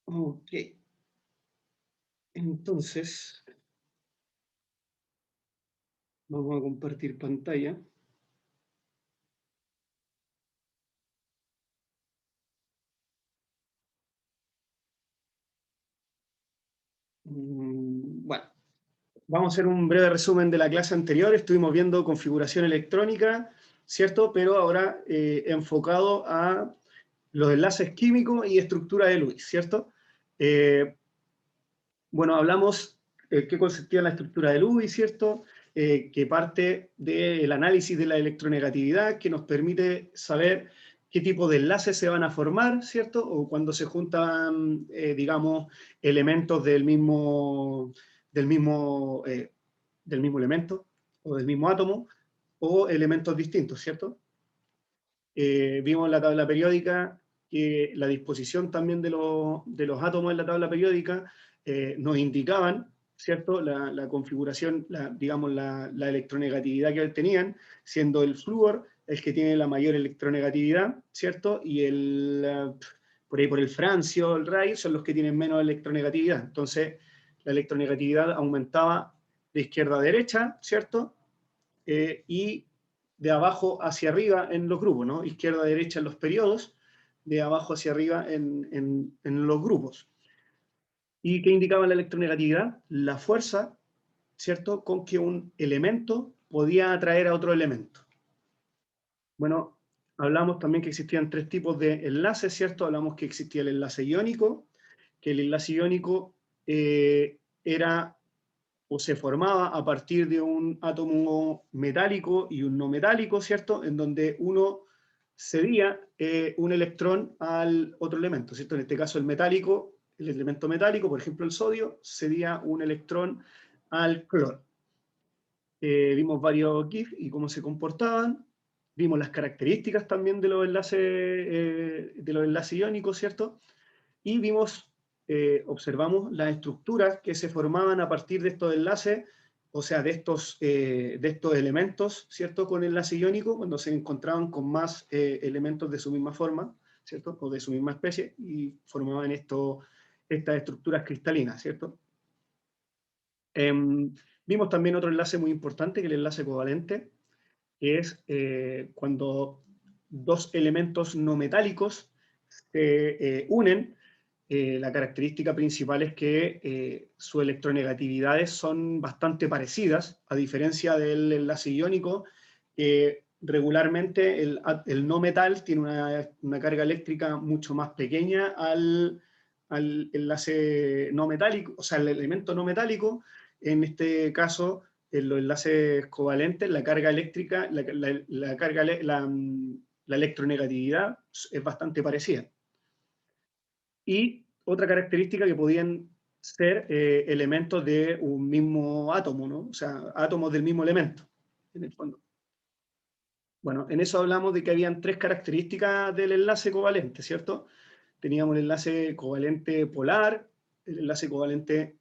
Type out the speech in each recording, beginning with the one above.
Ok, entonces vamos a compartir pantalla. Bueno, vamos a hacer un breve resumen de la clase anterior. Estuvimos viendo configuración electrónica, ¿cierto? Pero ahora enfocado a los enlaces químicos y estructura de Lewis, ¿cierto? Eh, bueno, hablamos qué consistía la estructura de Lewis, ¿cierto? Que parte del análisis de la electronegatividad, que nos permite saber qué tipo de enlaces se van a formar, ¿cierto? O cuando se juntan, digamos, elementos del mismo, del mismo elemento o del mismo átomo, o elementos distintos, ¿cierto? Vimos en la tabla periódica que la disposición también de los átomos en la tabla periódica nos indicaban, ¿cierto?, la configuración, digamos, la electronegatividad que tenían, siendo el flúor el que tiene la mayor electronegatividad, ¿cierto? Y por ahí por el francio, el ray, son los que tienen menos electronegatividad. Entonces, la electronegatividad aumentaba de izquierda a derecha, ¿cierto? Y de abajo hacia arriba en los grupos, ¿no? Izquierda a derecha en los periodos, de abajo hacia arriba en los grupos. ¿Y qué indicaba la electronegatividad? La fuerza, ¿cierto?, con que un elemento podía atraer a otro elemento. Bueno, hablamos también que existían tres tipos de enlaces, ¿cierto? Hablamos que existía el enlace iónico, que el enlace iónico era o se formaba a partir de un átomo metálico y un no metálico, ¿cierto? En donde uno cedía un electrón al otro elemento, ¿cierto? En este caso el metálico, el elemento metálico, por ejemplo el sodio, cedía un electrón al cloro. Vimos varios GIF y cómo se comportaban, vimos las características también de los enlaces iónicos, ¿cierto? Y vimos, observamos las estructuras que se formaban a partir de estos enlaces, o sea, de estos elementos, ¿cierto?, con enlace iónico, cuando se encontraban con más elementos de su misma forma, ¿cierto?, o de su misma especie, y formaban estas estructuras cristalinas, ¿cierto? Vimos también otro enlace muy importante, que es el enlace covalente, que es cuando dos elementos no metálicos se unen. La característica principal es que sus electronegatividades son bastante parecidas, a diferencia del enlace iónico, que regularmente el no metal tiene una carga eléctrica mucho más pequeña al enlace no metálico, o sea, el elemento no metálico. En este caso, en los enlaces covalentes, la carga eléctrica, la electronegatividad es bastante parecida. Y otra característica que podían ser elementos de un mismo átomo, ¿no? O sea, átomos del mismo elemento, en el fondo. Bueno, en eso hablamos de que habían tres características del enlace covalente, ¿cierto? Teníamos el enlace covalente polar, el enlace covalente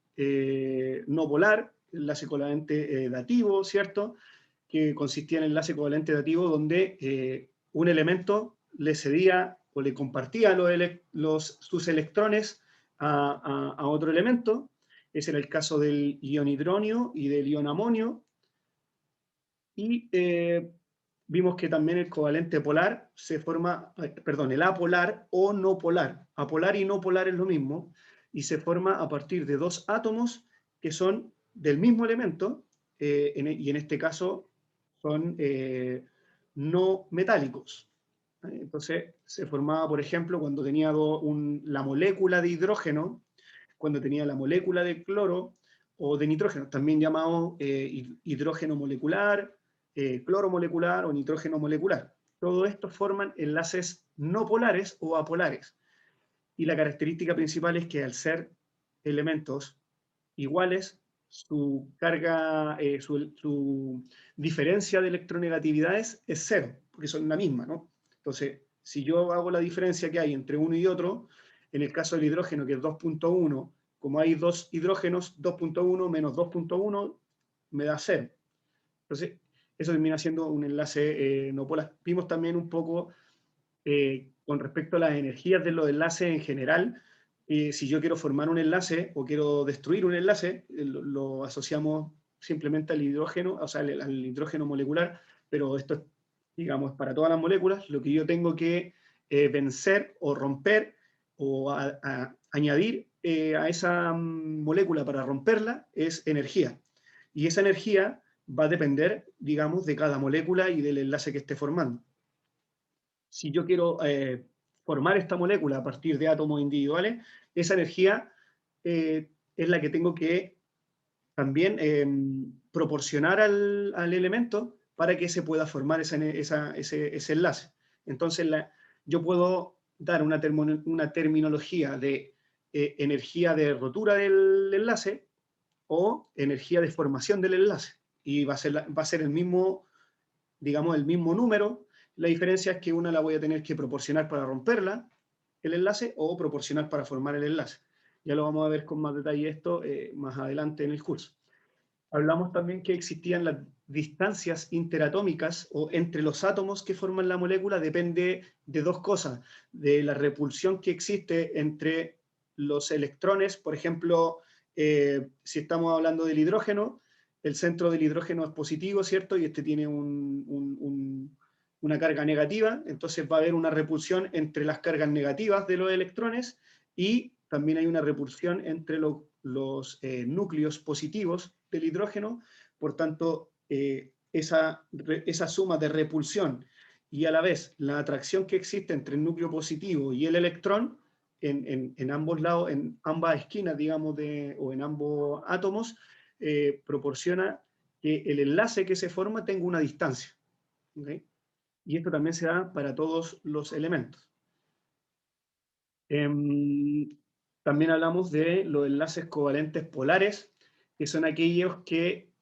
no polar, el enlace covalente dativo, ¿cierto? Que consistía en el enlace covalente dativo donde un elemento le cedía o le compartía sus electrones a otro elemento. Ese era el caso del ion hidronio y del ion amonio. Y vimos que también el covalente polar se forma, perdón, el apolar o no polar. Apolar y no polar es lo mismo, y se forma a partir de dos átomos que son del mismo elemento, y en este caso son no metálicos. Entonces se formaba, por ejemplo, cuando tenía la molécula de hidrógeno, cuando tenía la molécula de cloro o de nitrógeno, también llamado hidrógeno molecular, cloro molecular o nitrógeno molecular. Todo esto forman enlaces no polares o apolares. Y la característica principal es que al ser elementos iguales, su carga, su diferencia de electronegatividades es cero, porque son la misma, ¿no? Entonces, si yo hago la diferencia que hay entre uno y otro, en el caso del hidrógeno, que es 2.1, como hay dos hidrógenos, 2.1 menos 2.1 me da 0. Entonces, eso termina siendo un enlace no polar. Vimos también un poco con respecto a las energías de los enlaces en general, si yo quiero formar un enlace o quiero destruir un enlace, lo asociamos simplemente al hidrógeno, o sea, al hidrógeno molecular, pero esto es, digamos, para todas las moléculas. Lo que yo tengo que vencer o romper o añadir a esa molécula para romperla es energía. Y esa energía va a depender, digamos, de cada molécula y del enlace que esté formando. Si yo quiero formar esta molécula a partir de átomos individuales, esa energía es la que tengo que también proporcionar al elemento para que se pueda formar ese enlace. Entonces, yo puedo dar una terminología de energía de rotura del enlace o energía de formación del enlace. Y va a ser el mismo, digamos, el mismo número. La diferencia es que una la voy a tener que proporcionar para romperla, el enlace, o proporcionar para formar el enlace. Ya lo vamos a ver con más detalle esto más adelante en el curso. Hablamos también que existían las distancias interatómicas o entre los átomos que forman la molécula, depende de dos cosas, de la repulsión que existe entre los electrones. Por ejemplo, si estamos hablando del hidrógeno, el centro del hidrógeno es positivo, ¿cierto? Y este tiene una carga negativa, entonces va a haber una repulsión entre las cargas negativas de los electrones y también hay una repulsión entre los núcleos positivos del hidrógeno. Por tanto, esa suma de repulsión y a la vez la atracción que existe entre el núcleo positivo y el electrón en ambos lados, en ambas esquinas, digamos, o en ambos átomos, proporciona que el enlace que se forma tenga una distancia. ¿Okay? Y esto también se da para todos los elementos. También hablamos de los enlaces covalentes polares, que son aquellos que,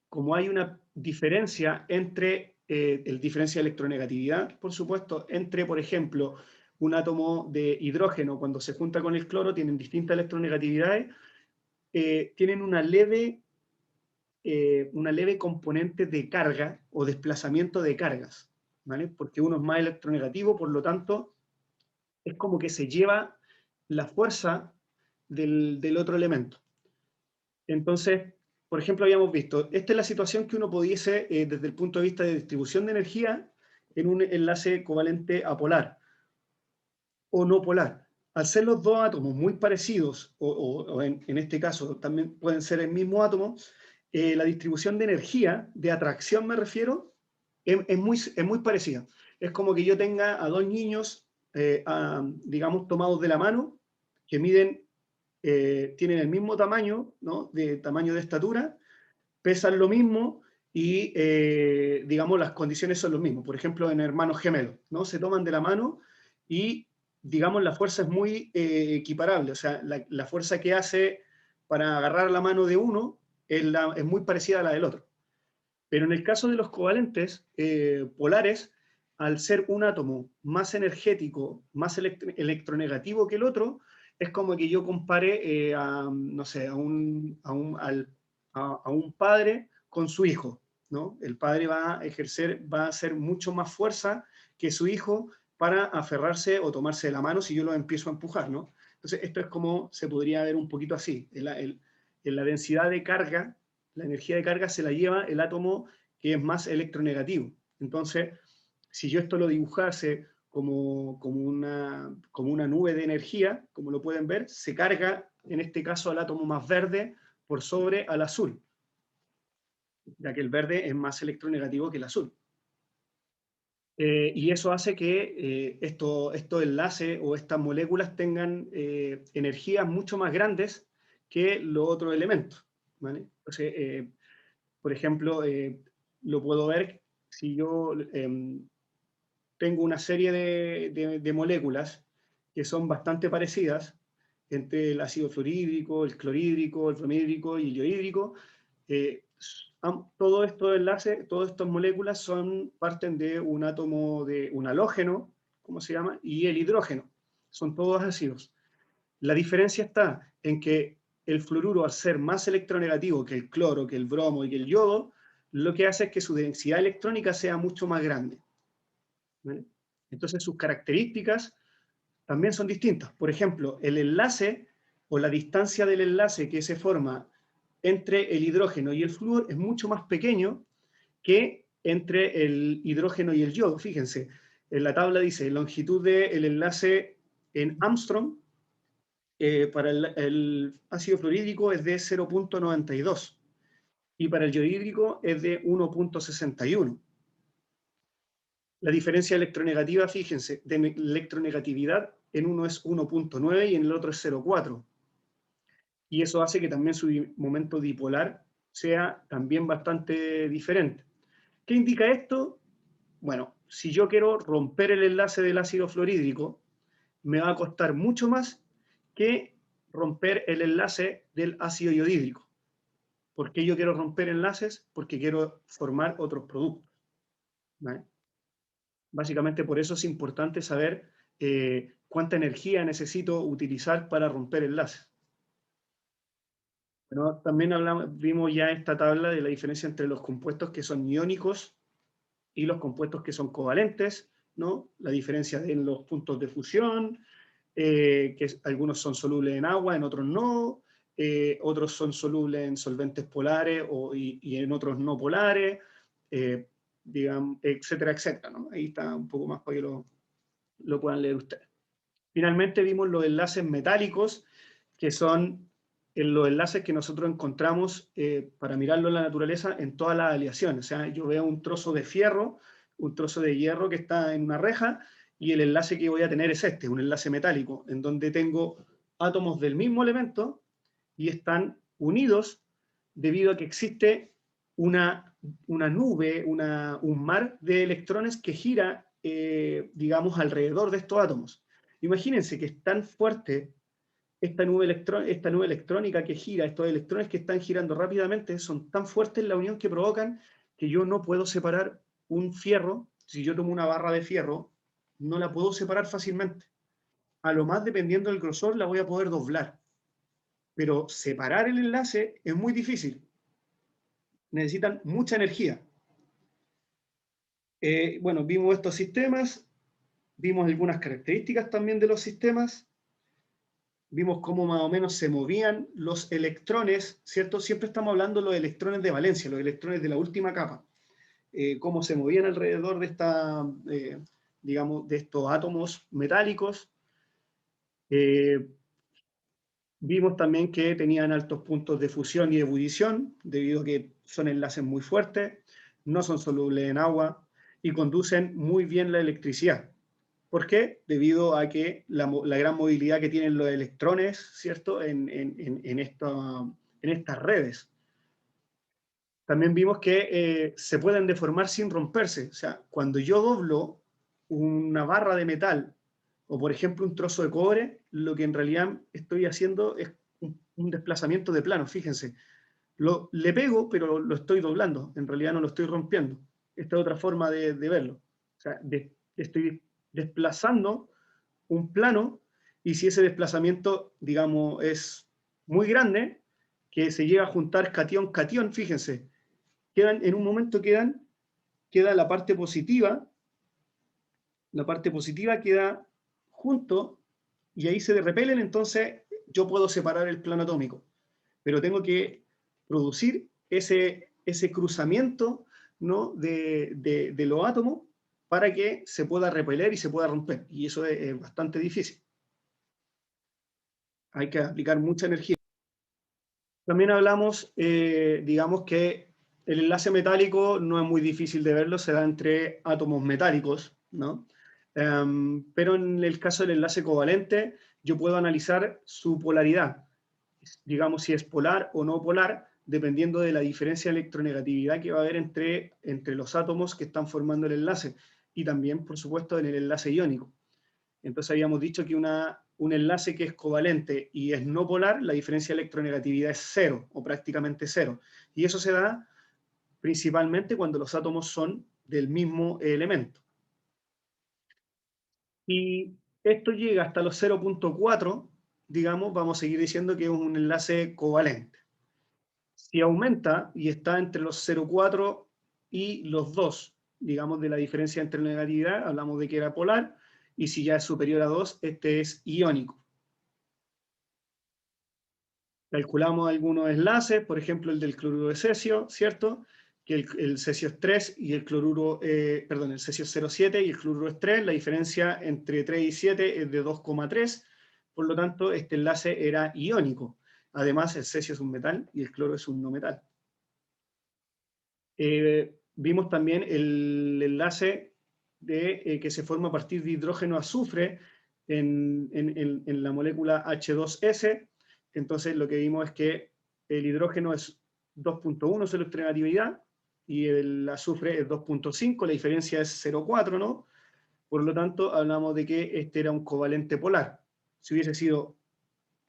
como hay una diferencia entre, diferencia de electronegatividad, por supuesto, entre, por ejemplo, un átomo de hidrógeno cuando se junta con el cloro, tienen distintas electronegatividades, tienen una leve componente de carga o desplazamiento de cargas, ¿vale? Porque uno es más electronegativo, por lo tanto, es como que se lleva la fuerza del otro elemento. Entonces, por ejemplo, habíamos visto, esta es la situación que uno pudiese, desde el punto de vista de distribución de energía, en un enlace covalente apolar o no polar. Al ser los dos átomos muy parecidos, o en este caso también pueden ser el mismo átomo, la distribución de energía, de atracción me refiero, es muy parecida. Es como que yo tenga a dos niños, digamos, tomados de la mano, que tienen el mismo tamaño, ¿no? De tamaño de estatura, pesan lo mismo y, digamos, las condiciones son lo mismo. Por ejemplo, en hermanos gemelos, ¿no? Se toman de la mano y, digamos, la fuerza es muy equiparable. O sea, la fuerza que hace para agarrar la mano de uno es muy parecida a la del otro. Pero en el caso de los covalentes polares, al ser un átomo más energético, más electronegativo que el otro, es como que yo compare no sé, a un padre con su hijo, ¿no? El padre va a hacer mucho más fuerza que su hijo para aferrarse o tomarse de la mano si yo lo empiezo a empujar, ¿no? Entonces, esto es como se podría ver un poquito así. En la densidad de carga, la energía de carga se la lleva el átomo que es más electronegativo. Entonces, si yo esto lo dibujase como una nube de energía, como lo pueden ver, se carga, en este caso, al átomo más verde por sobre al azul, ya que el verde es más electronegativo que el azul. Y eso hace que estos enlaces o estas moléculas tengan energías mucho más grandes que los otros elementos, ¿vale? Entonces, por ejemplo, lo puedo ver si yo tengo una serie de moléculas que son bastante parecidas entre el ácido fluorhídrico, el clorhídrico, el bromhídrico y el iohídrico. Todos estos enlaces, todas estas moléculas parten de un átomo de un halógeno, ¿cómo se llama? Y el hidrógeno. Son todos ácidos. La diferencia está en que el fluoruro, al ser más electronegativo que el cloro, que el bromo y que el yodo, lo que hace es que su densidad electrónica sea mucho más grande, ¿vale? Entonces sus características también son distintas. Por ejemplo, el enlace o la distancia del enlace que se forma entre el hidrógeno y el flúor es mucho más pequeño que entre el hidrógeno y el yodo. Fíjense, en la tabla dice longitud del enlace en Armstrong para el ácido fluorhídrico es de 0,92 y para el yodhídrico es de 1,61. La diferencia electronegativa, fíjense, de electronegatividad en uno es 1,9 y en el otro es 0,4. Y eso hace que también su momento dipolar sea también bastante diferente. ¿Qué indica esto? Bueno, si yo quiero romper el enlace del ácido fluorhídrico, me va a costar mucho más que romper el enlace del ácido yodhídrico. ¿Por qué yo quiero romper enlaces? Porque quiero formar otros productos, ¿vale? Básicamente por eso es importante saber cuánta energía necesito utilizar para romper enlaces. Bueno, también vimos ya esta tabla de la diferencia entre los compuestos que son iónicos y los compuestos que son covalentes, ¿no? La diferencia en los puntos de fusión, que algunos son solubles en agua, en otros no, otros son solubles en solventes polares y en otros no polares, digamos, etcétera, etcétera, ¿no? Ahí está un poco más para que lo puedan leer ustedes. Finalmente vimos los enlaces metálicos, que son los enlaces que nosotros encontramos para mirarlo en la naturaleza en todas las aleaciones. O sea, yo veo un trozo de fierro, un trozo de hierro que está en una reja, y el enlace que voy a tener es este, un enlace metálico, en donde tengo átomos del mismo elemento y están unidos debido a que existe una nube, un mar de electrones que gira, digamos, alrededor de estos átomos. Imagínense que es tan fuerte esta nube electrónica que gira, estos electrones que están girando rápidamente, son tan fuertes la unión que provocan que yo no puedo separar un fierro. Si yo tomo una barra de fierro, no la puedo separar fácilmente. A lo más, dependiendo del grosor, la voy a poder doblar. Pero separar el enlace es muy difícil. Necesitan mucha energía. Bueno, vimos estos sistemas, vimos algunas características también de los sistemas, vimos cómo más o menos se movían los electrones, ¿cierto? Siempre estamos hablando de los electrones de valencia, los electrones de la última capa, cómo se movían alrededor de digamos, de estos átomos metálicos. Vimos también que tenían altos puntos de fusión y ebullición, debido a que son enlaces muy fuertes, no son solubles en agua y conducen muy bien la electricidad. ¿Por qué? Debido a que la gran movilidad que tienen los electrones, ¿cierto?, en estas redes. También vimos que se pueden deformar sin romperse. O sea, cuando yo doblo una barra de metal o, por ejemplo, un trozo de cobre, lo que en realidad estoy haciendo es un desplazamiento de plano, fíjense. Le pego, pero lo estoy doblando, en realidad no lo estoy rompiendo. Esta es otra forma de verlo. O sea, estoy desplazando un plano, y si ese desplazamiento, digamos, es muy grande, que se llega a juntar catión-catión, fíjense, en un momento queda la parte positiva queda junto, y ahí se repelen, entonces yo puedo separar el plano atómico, pero tengo que producir ese cruzamiento, ¿no?, de los átomos para que se pueda repeler y se pueda romper, y eso es bastante difícil. Hay que aplicar mucha energía. También hablamos, digamos que el enlace metálico no es muy difícil de verlo, se da entre átomos metálicos, ¿no? Pero en el caso del enlace covalente, yo puedo analizar su polaridad, digamos si es polar o no polar, dependiendo de la diferencia de electronegatividad que va a haber entre los átomos que están formando el enlace, y también, por supuesto, en el enlace iónico. Entonces habíamos dicho que un enlace que es covalente y es no polar, la diferencia de electronegatividad es cero, o prácticamente cero. Y eso se da principalmente cuando los átomos son del mismo elemento. Y esto llega hasta los 0,4, digamos, vamos a seguir diciendo que es un enlace covalente. Si aumenta y está entre los 0,4 y los 2, digamos, de la diferencia entre negatividad, hablamos de que era polar, y si ya es superior a 2, este es iónico. Calculamos algunos enlaces, por ejemplo el del cloruro de cesio, ¿cierto? Que el cesio es 3 y el cloruro, perdón, el cesio es 0,7 y el cloruro es 3, la diferencia entre 3 y 7 es de 2,3, por lo tanto este enlace era iónico. Además el cesio es un metal y el cloro es un no metal. Vimos también el enlace que se forma a partir de hidrógeno azufre en la molécula H2S. Entonces lo que vimos es que el hidrógeno es 2.1 su electronegatividad y el azufre es 2.5, la diferencia es 0,4, ¿no? Por lo tanto, hablamos de que este era un covalente polar. Si hubiese sido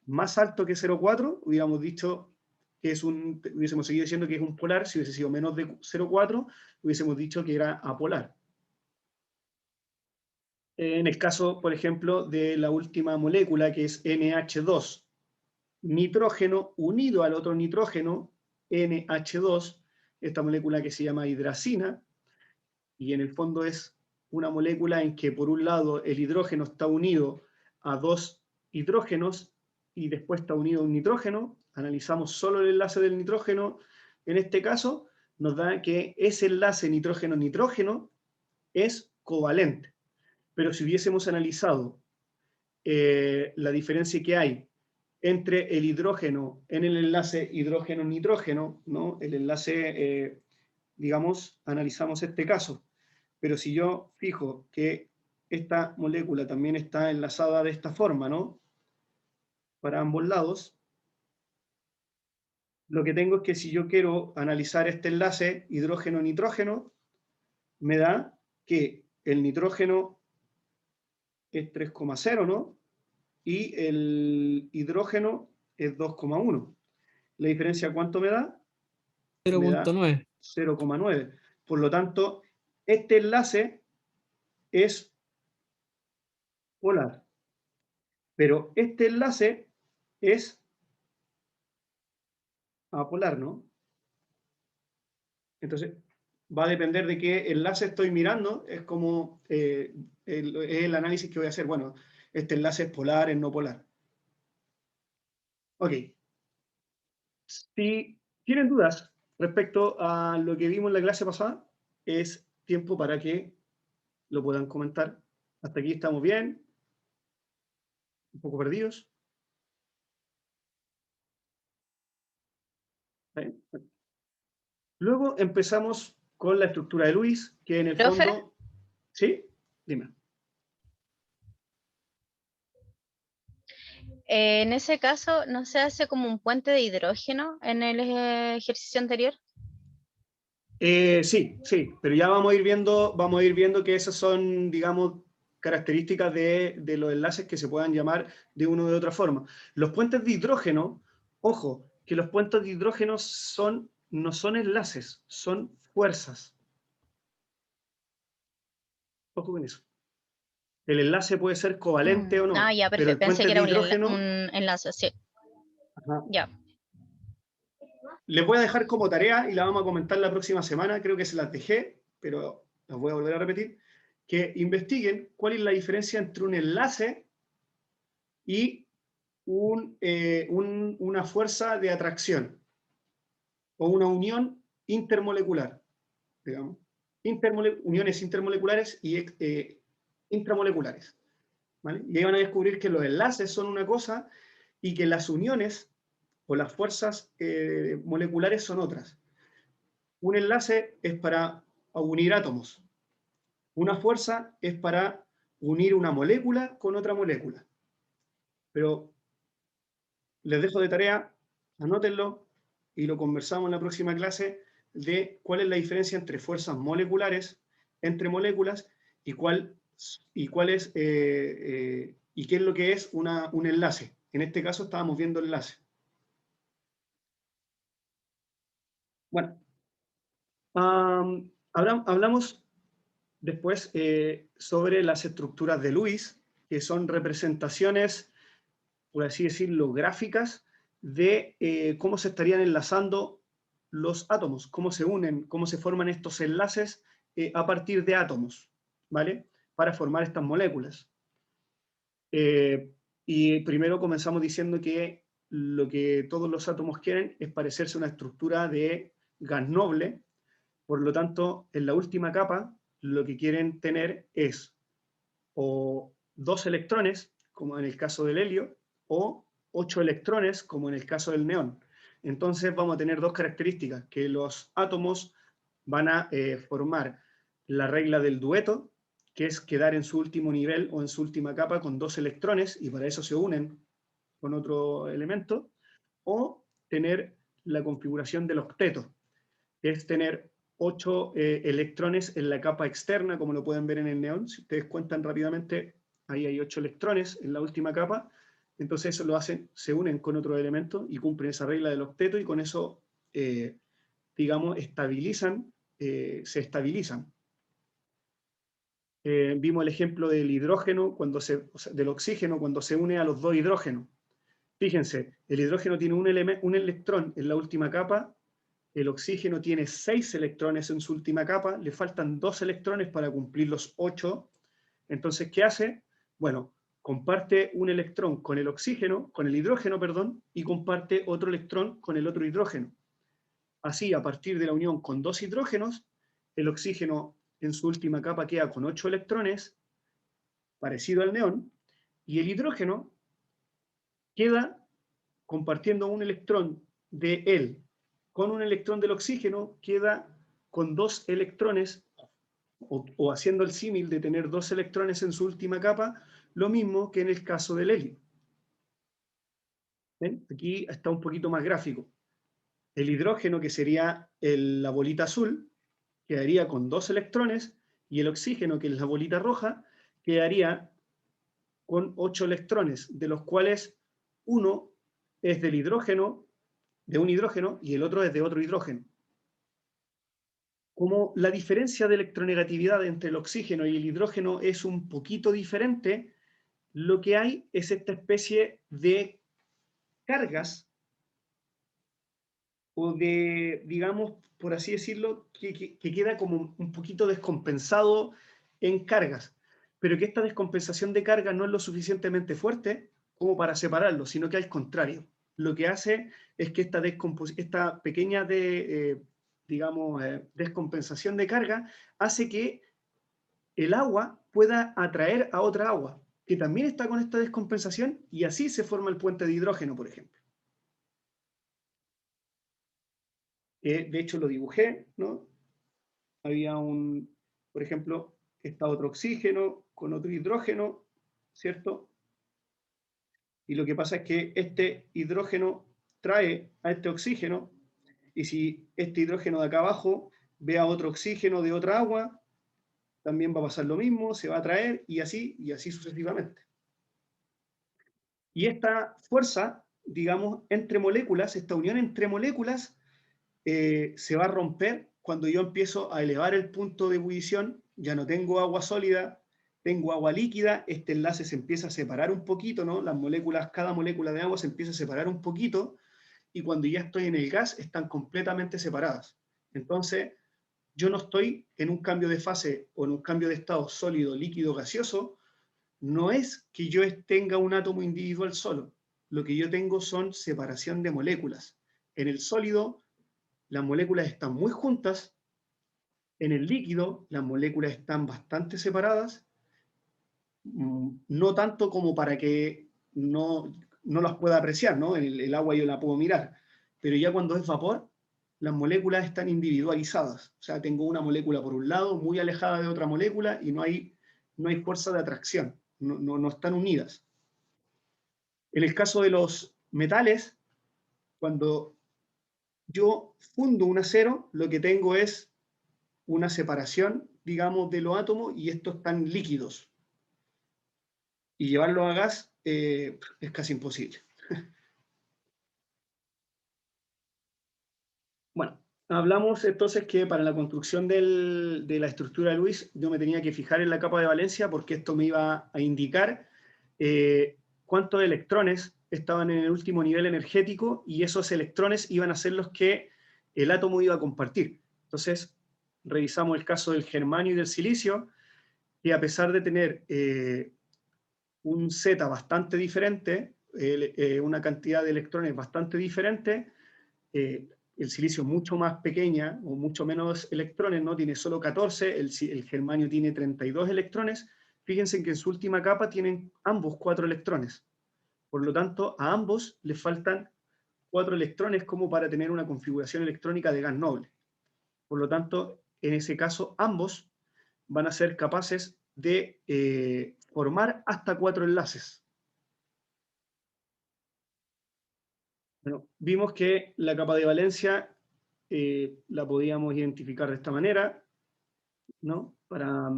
más alto que 0,4, hubiéramos dicho que hubiésemos seguido diciendo que es un polar. Si hubiese sido menos de 0,4, hubiésemos dicho que era apolar. En el caso, por ejemplo, de la última molécula, que es NH2, nitrógeno unido al otro nitrógeno, NH2, esta molécula que se llama hidracina, y en el fondo es una molécula en que por un lado el hidrógeno está unido a dos hidrógenos y después está unido a un nitrógeno. Analizamos solo el enlace del nitrógeno. En este caso nos da que ese enlace nitrógeno-nitrógeno es covalente. Pero si hubiésemos analizado la diferencia que hay entre el hidrógeno en el enlace hidrógeno-nitrógeno, ¿no? El enlace, digamos, analizamos este caso. Pero si yo fijo que esta molécula también está enlazada de esta forma, ¿no? Para ambos lados, lo que tengo es que si yo quiero analizar este enlace hidrógeno-nitrógeno, me da que el nitrógeno es 3,0, ¿no? Y el hidrógeno es 2,1. ¿La diferencia cuánto me da? Me da 0,9. 0,9. Por lo tanto, este enlace es polar. Pero este enlace es apolar, ¿no? Entonces, va a depender de qué enlace estoy mirando, es como el análisis que voy a hacer. Bueno, este enlace es polar, es no polar. Ok. Si tienen dudas respecto a lo que vimos en la clase pasada, es tiempo para que lo puedan comentar. Hasta aquí estamos bien, un poco perdidos. ¿Bien? Luego empezamos con la estructura de Lewis, que en el Profe, fondo... ¿Sí? Dime. en ese caso, ¿no se hace como un puente de hidrógeno en el ejercicio anterior? Sí, sí, pero ya vamos a ir viendo que esas son, digamos, características de los enlaces que se puedan llamar de una u otra forma. Los puentes de hidrógeno, ojo, que los puentes de hidrógeno no son enlaces, son fuerzas. Ojo con eso. El enlace puede ser covalente o no, Ya, pero el perfecto. Pensé puente que de era hidrógeno... un enlace, sí. Ajá. Ya. Les voy a dejar como tarea y la vamos a comentar la próxima semana, creo que se las dejé, pero las voy a volver a repetir, que investiguen cuál es la diferencia entre un enlace y una fuerza de atracción o una unión intermolecular, digamos. Uniones intermoleculares y intramoleculares. ¿Vale? Y ahí van a descubrir que los enlaces son una cosa y que las uniones o las fuerzas moleculares son otras. Un enlace es para unir átomos. Una fuerza es para unir una molécula con otra molécula. Pero les dejo de tarea, anótenlo y lo conversamos en la próxima clase de cuál es la diferencia entre fuerzas moleculares, entre moléculas, y y qué es lo que es un enlace. En este caso estábamos viendo enlace. Bueno, hablamos después sobre las estructuras de Lewis, que son representaciones, por así decirlo, gráficas de cómo se estarían enlazando los átomos, cómo se unen, cómo se forman estos enlaces a partir de átomos, ¿vale? Para formar estas moléculas. Y primero comenzamos diciendo que lo que todos los átomos quieren es parecerse a una estructura de gas noble. Por lo tanto, en la última capa, lo que quieren tener es o 2 electrones, como en el caso del helio, o 8 electrones, como en el caso del neón. Entonces vamos a tener dos características, que los átomos van a formar la regla del dueto, que es quedar en su último nivel o en su última capa con 2 electrones, y para eso se unen con otro elemento, o tener la configuración del octeto, que es tener 8 electrones en la capa externa, como lo pueden ver en el neón. Si ustedes cuentan rápidamente, ahí hay 8 electrones en la última capa. Entonces eso lo hacen, se unen con otro elemento y cumplen esa regla del octeto, y con eso, digamos, se estabilizan. Vimos el ejemplo del hidrógeno, o sea, del oxígeno, cuando se une a los dos hidrógenos. Fíjense, el hidrógeno tiene un electrón en la última capa, el oxígeno tiene 6 electrones en su última capa, le faltan 2 electrones para cumplir los 8. Entonces, ¿qué hace? Bueno, comparte un electrón con el oxígeno, con el hidrógeno, perdón, y comparte otro electrón con el otro hidrógeno. Así, a partir de la unión con 2 hidrógenos, el oxígeno en su última capa queda con 8 electrones, parecido al neón, y el hidrógeno queda compartiendo un electrón de él con un electrón del oxígeno, queda con 2 electrones, o haciendo el símil de tener 2 electrones en su última capa, lo mismo que en el caso del helio. ¿Ven? Aquí está un poquito más gráfico. El hidrógeno, que sería la bolita azul, quedaría con 2 electrones, y el oxígeno, que es la bolita roja, quedaría con 8 electrones, de los cuales uno es del hidrógeno, de un hidrógeno, y el otro es de otro hidrógeno. Como la diferencia de electronegatividad entre el oxígeno y el hidrógeno es un poquito diferente, lo que hay es esta especie de cargas, o de, digamos, por así decirlo, que queda como un poquito descompensado en cargas, pero que esta descompensación de cargas no es lo suficientemente fuerte como para separarlo, sino que al contrario. Lo que hace es que esta pequeña digamos, descompensación de carga hace que el agua pueda atraer a otra agua, que también está con esta descompensación, y así se forma el puente de hidrógeno, por ejemplo. De hecho lo dibujé, ¿no? Había por ejemplo, está otro oxígeno con otro hidrógeno, ¿cierto? Y lo que pasa es que este hidrógeno trae a este oxígeno, y si este hidrógeno de acá abajo ve a otro oxígeno de otra agua, también va a pasar lo mismo, se va a atraer, y así sucesivamente. Y esta fuerza, digamos, entre moléculas, esta unión entre moléculas, se va a romper cuando yo empiezo a elevar el punto de ebullición. Ya no tengo agua sólida, tengo agua líquida, este enlace se empieza a separar un poquito, ¿no? Las moléculas, cada molécula de agua se empieza a separar un poquito, y cuando ya estoy en el gas, están completamente separadas. Entonces, yo no estoy en un cambio de fase o en un cambio de estado sólido, líquido, gaseoso. No es que yo tenga un átomo individual solo, lo que yo tengo son separación de moléculas. En el sólido, las moléculas están muy juntas, en el líquido las moléculas están bastante separadas, no tanto como para que no las pueda apreciar, ¿no? En el agua yo la puedo mirar, pero ya cuando es vapor, las moléculas están individualizadas. O sea, tengo una molécula por un lado muy alejada de otra molécula, y no hay fuerza de atracción, no están unidas. En el caso de los metales, cuando yo fundo un acero, lo que tengo es una separación, digamos, de los átomos, y estos están líquidos. Y llevarlo a gas es casi imposible. Bueno, hablamos entonces que para la construcción de la estructura de Lewis yo me tenía que fijar en la capa de valencia, porque esto me iba a indicar cuántos electrones estaban en el último nivel energético, y esos electrones iban a ser los que el átomo iba a compartir. Entonces, revisamos el caso del germanio y del silicio, que a pesar de tener un Z bastante diferente, una cantidad de electrones bastante diferente, el silicio mucho más pequeña o mucho menos electrones, ¿no? Tiene solo 14, el germanio tiene 32 electrones. Fíjense que en su última capa tienen ambos 4 electrones. Por lo tanto, a ambos les faltan 4 electrones como para tener una configuración electrónica de gas noble. Por lo tanto, en ese caso, ambos van a ser capaces de formar hasta 4 enlaces. Bueno, vimos que la capa de valencia la podíamos identificar de esta manera, ¿no? Para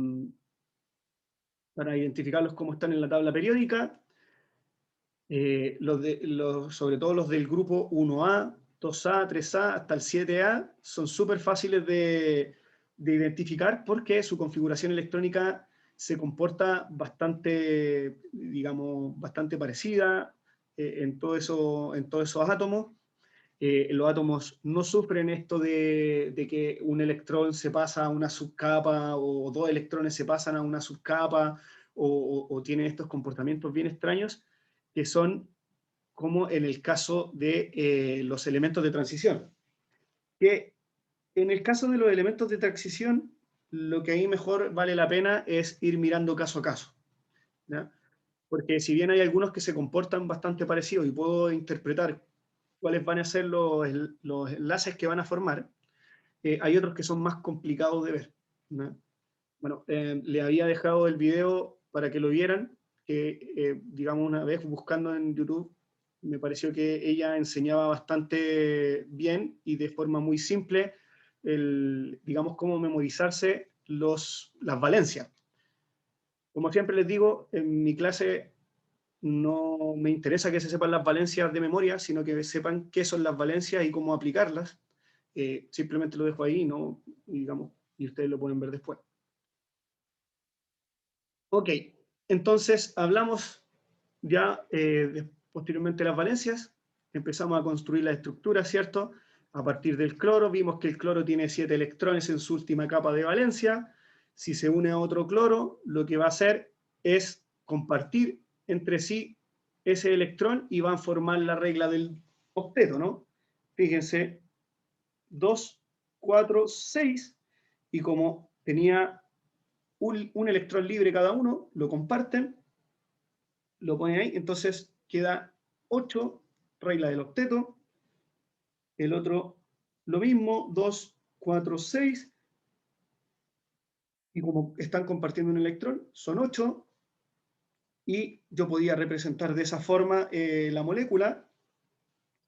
identificarlos como están en la tabla periódica. Sobre todo los del grupo 1A, 2A, 3A, hasta el 7A, son súper fáciles de identificar porque su configuración electrónica se comporta bastante, digamos, bastante parecida en todos esos átomos. Los átomos no sufren esto de que un electrón se pasa a una subcapa o 2 electrones se pasan a una subcapa o tienen estos comportamientos bien extraños que son como en el caso de los elementos de transición. Que en el caso de los elementos de transición, lo que ahí mejor vale la pena es ir mirando caso a caso, ¿ya? Porque si bien hay algunos que se comportan bastante parecidos y puedo interpretar cuáles van a ser los enlaces que van a formar, hay otros que son más complicados de ver, ¿no? Bueno, le había dejado el video para que lo vieran, que digamos una vez buscando en YouTube, me pareció que ella enseñaba bastante bien y de forma muy simple, digamos, cómo memorizarse las valencias. Como siempre les digo, en mi clase no me interesa que se sepan las valencias de memoria, sino que sepan qué son las valencias y cómo aplicarlas. Simplemente lo dejo ahí, ¿no? Digamos, y ustedes lo pueden ver después. Ok, entonces hablamos ya posteriormente de las valencias, empezamos a construir la estructura, ¿cierto? A partir del cloro, vimos que el cloro tiene 7 electrones en su última capa de valencia. Si se une a otro cloro, lo que va a hacer es compartir entre sí ese electrón y van a formar la regla del octeto, ¿no? Fíjense, 2, 4, 6, y como tenía un electrón libre cada uno, lo comparten, lo ponen ahí, entonces queda 8, regla del octeto, el otro lo mismo, 2, 4, 6, y como están compartiendo un electrón, son 8, y yo podía representar de esa forma la molécula,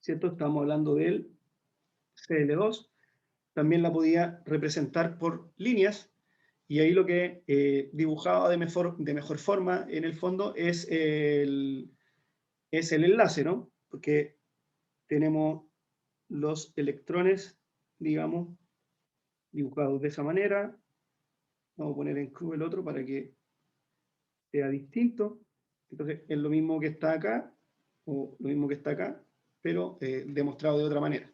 ¿cierto? Estamos hablando del Cl2, también la podía representar por líneas, y ahí lo que dibujaba de mejor forma en el fondo es el enlace, ¿no? Porque tenemos los electrones, digamos, dibujados de esa manera. Vamos a poner en cruz el otro para que sea distinto. Entonces es lo mismo que está acá, o lo mismo que está acá, pero demostrado de otra manera.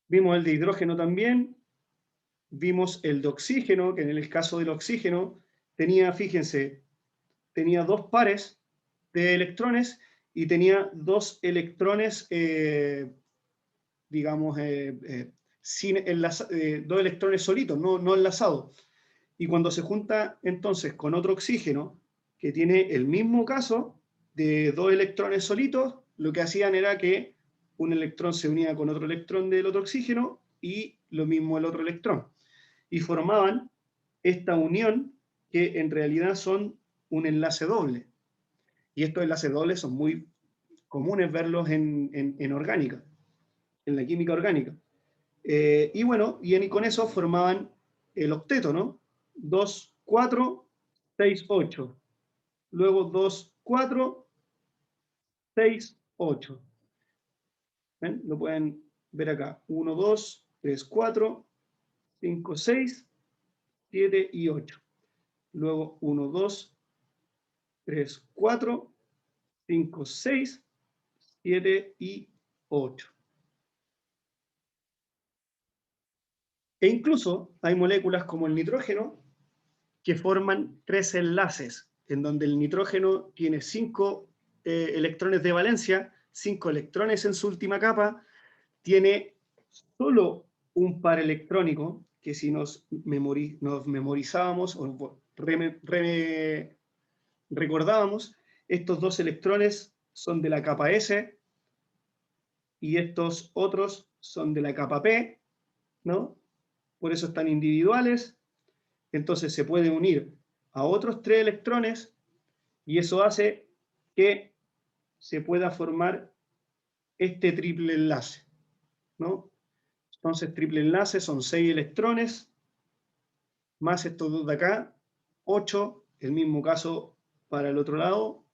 Vimos el de hidrógeno también, vimos el de oxígeno, que en el caso del oxígeno tenía, fíjense, tenía 2 pares de electrones y tenía 2 electrones, digamos, sin 2 electrones solitos, no enlazados. Y cuando se junta entonces con otro oxígeno que tiene el mismo caso de 2 electrones solitos, lo que hacían era que un electrón se unía con otro electrón del otro oxígeno y lo mismo el otro electrón. Y formaban esta unión que en realidad son un enlace doble. Y estos enlaces dobles son muy comunes verlos en orgánica, en la química orgánica. Y bueno, con eso formaban el octeto, ¿no? 2, 4, 6, 8. Luego 2, 4, 6, 8. ¿Ven? Lo pueden ver acá. 1, 2, 3, 4, 5, 6, 7 y 8. Luego 1, 2, 3, 4, 5, 6, 7 y 8. E incluso hay moléculas como el nitrógeno que forman 3 enlaces. en donde el nitrógeno tiene 5 electrones de valencia, 5 electrones en su última capa, tiene solo un par electrónico, que si nos memorizábamos o recordábamos, estos 2 electrones son de la capa S y estos otros son de la capa P, ¿no? Por eso están individuales. Entonces se puede unir a otros 3 electrones y eso hace que se pueda formar este triple enlace, ¿no? Entonces, triple enlace son 6 electrones, más estos dos de acá, 8, el mismo caso para el otro lado,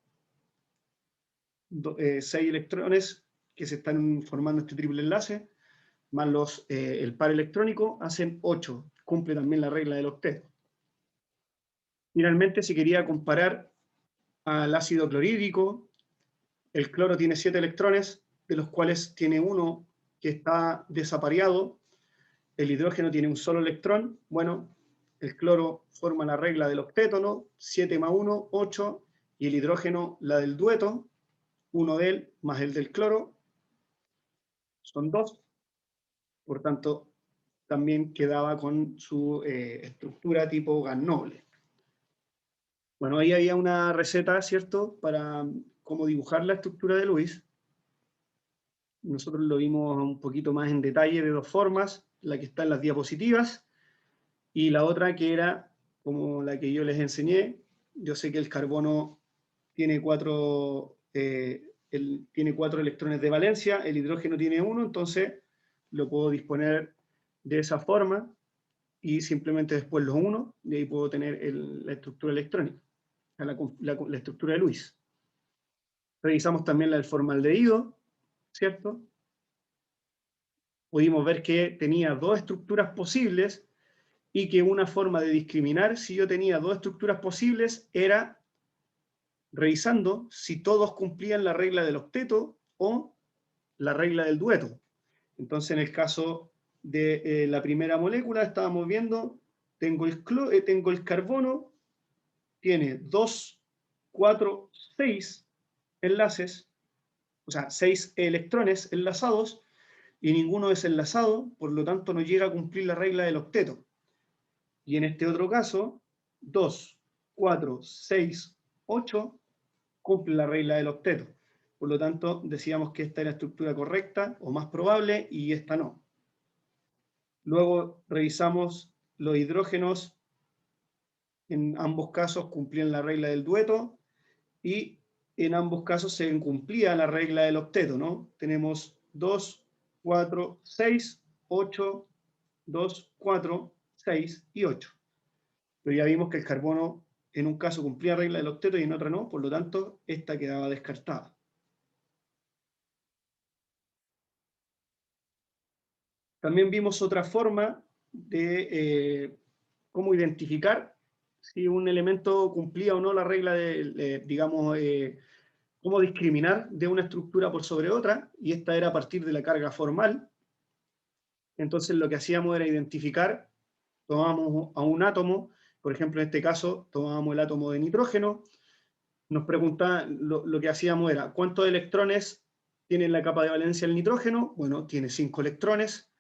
6 electrones que se están formando este triple enlace, más el par electrónico, hacen 8, cumple también la regla del octeto. Finalmente, si quería comparar al ácido clorhídrico, el cloro tiene 7 electrones, de los cuales tiene uno que está desapareado, el hidrógeno tiene un solo electrón, bueno, el cloro forma la regla del octeto, ¿no? 7 más 1, 8, y el hidrógeno la del dueto, uno de él más el del cloro, son 2, por tanto, también quedaba con su estructura tipo gas noble. Bueno, ahí había una receta, ¿cierto?, para cómo dibujar la estructura de Lewis. Nosotros lo vimos un poquito más en detalle de 2 formas, la que está en las diapositivas, y la otra que era como la que yo les enseñé. Yo sé que el carbono tiene 4 electrones de valencia, el hidrógeno tiene 1, entonces lo puedo disponer de esa forma y simplemente después los uno, y ahí puedo tener la estructura electrónica, la estructura de Lewis. Revisamos también la del formaldehído, ¿cierto? Pudimos ver que tenía 2 estructuras posibles y que una forma de discriminar si yo tenía 2 estructuras posibles era revisando si todos cumplían la regla del octeto o la regla del dueto. Entonces, en el caso de la primera molécula, estábamos viendo, tengo el carbono, tiene 2, 4, 6 enlaces, o sea, 6 electrones enlazados, y ninguno es enlazado, por lo tanto no llega a cumplir la regla del octeto. Y en este otro caso, 2, 4, 6, 8 cumple la regla del octeto. Por lo tanto, decíamos que esta era la estructura correcta o más probable y esta no. Luego revisamos los hidrógenos. En ambos casos cumplían la regla del dueto y en ambos casos se incumplía la regla del octeto, ¿no? Tenemos 2, 4, 6, 8, 2, 4, 6 y 8. Pero ya vimos que el carbono en un caso cumplía la regla del octeto y en otro no, por lo tanto, esta quedaba descartada. También vimos otra forma de cómo identificar si un elemento cumplía o no la regla de digamos, cómo discriminar de una estructura por sobre otra, y esta era a partir de la carga formal. Entonces lo que hacíamos era identificar, tomábamos a un átomo, por ejemplo en este caso tomábamos el átomo de nitrógeno, nos preguntaban, lo que hacíamos era, ¿cuántos electrones tiene en la capa de valencia el nitrógeno? Bueno, tiene 5 electrones.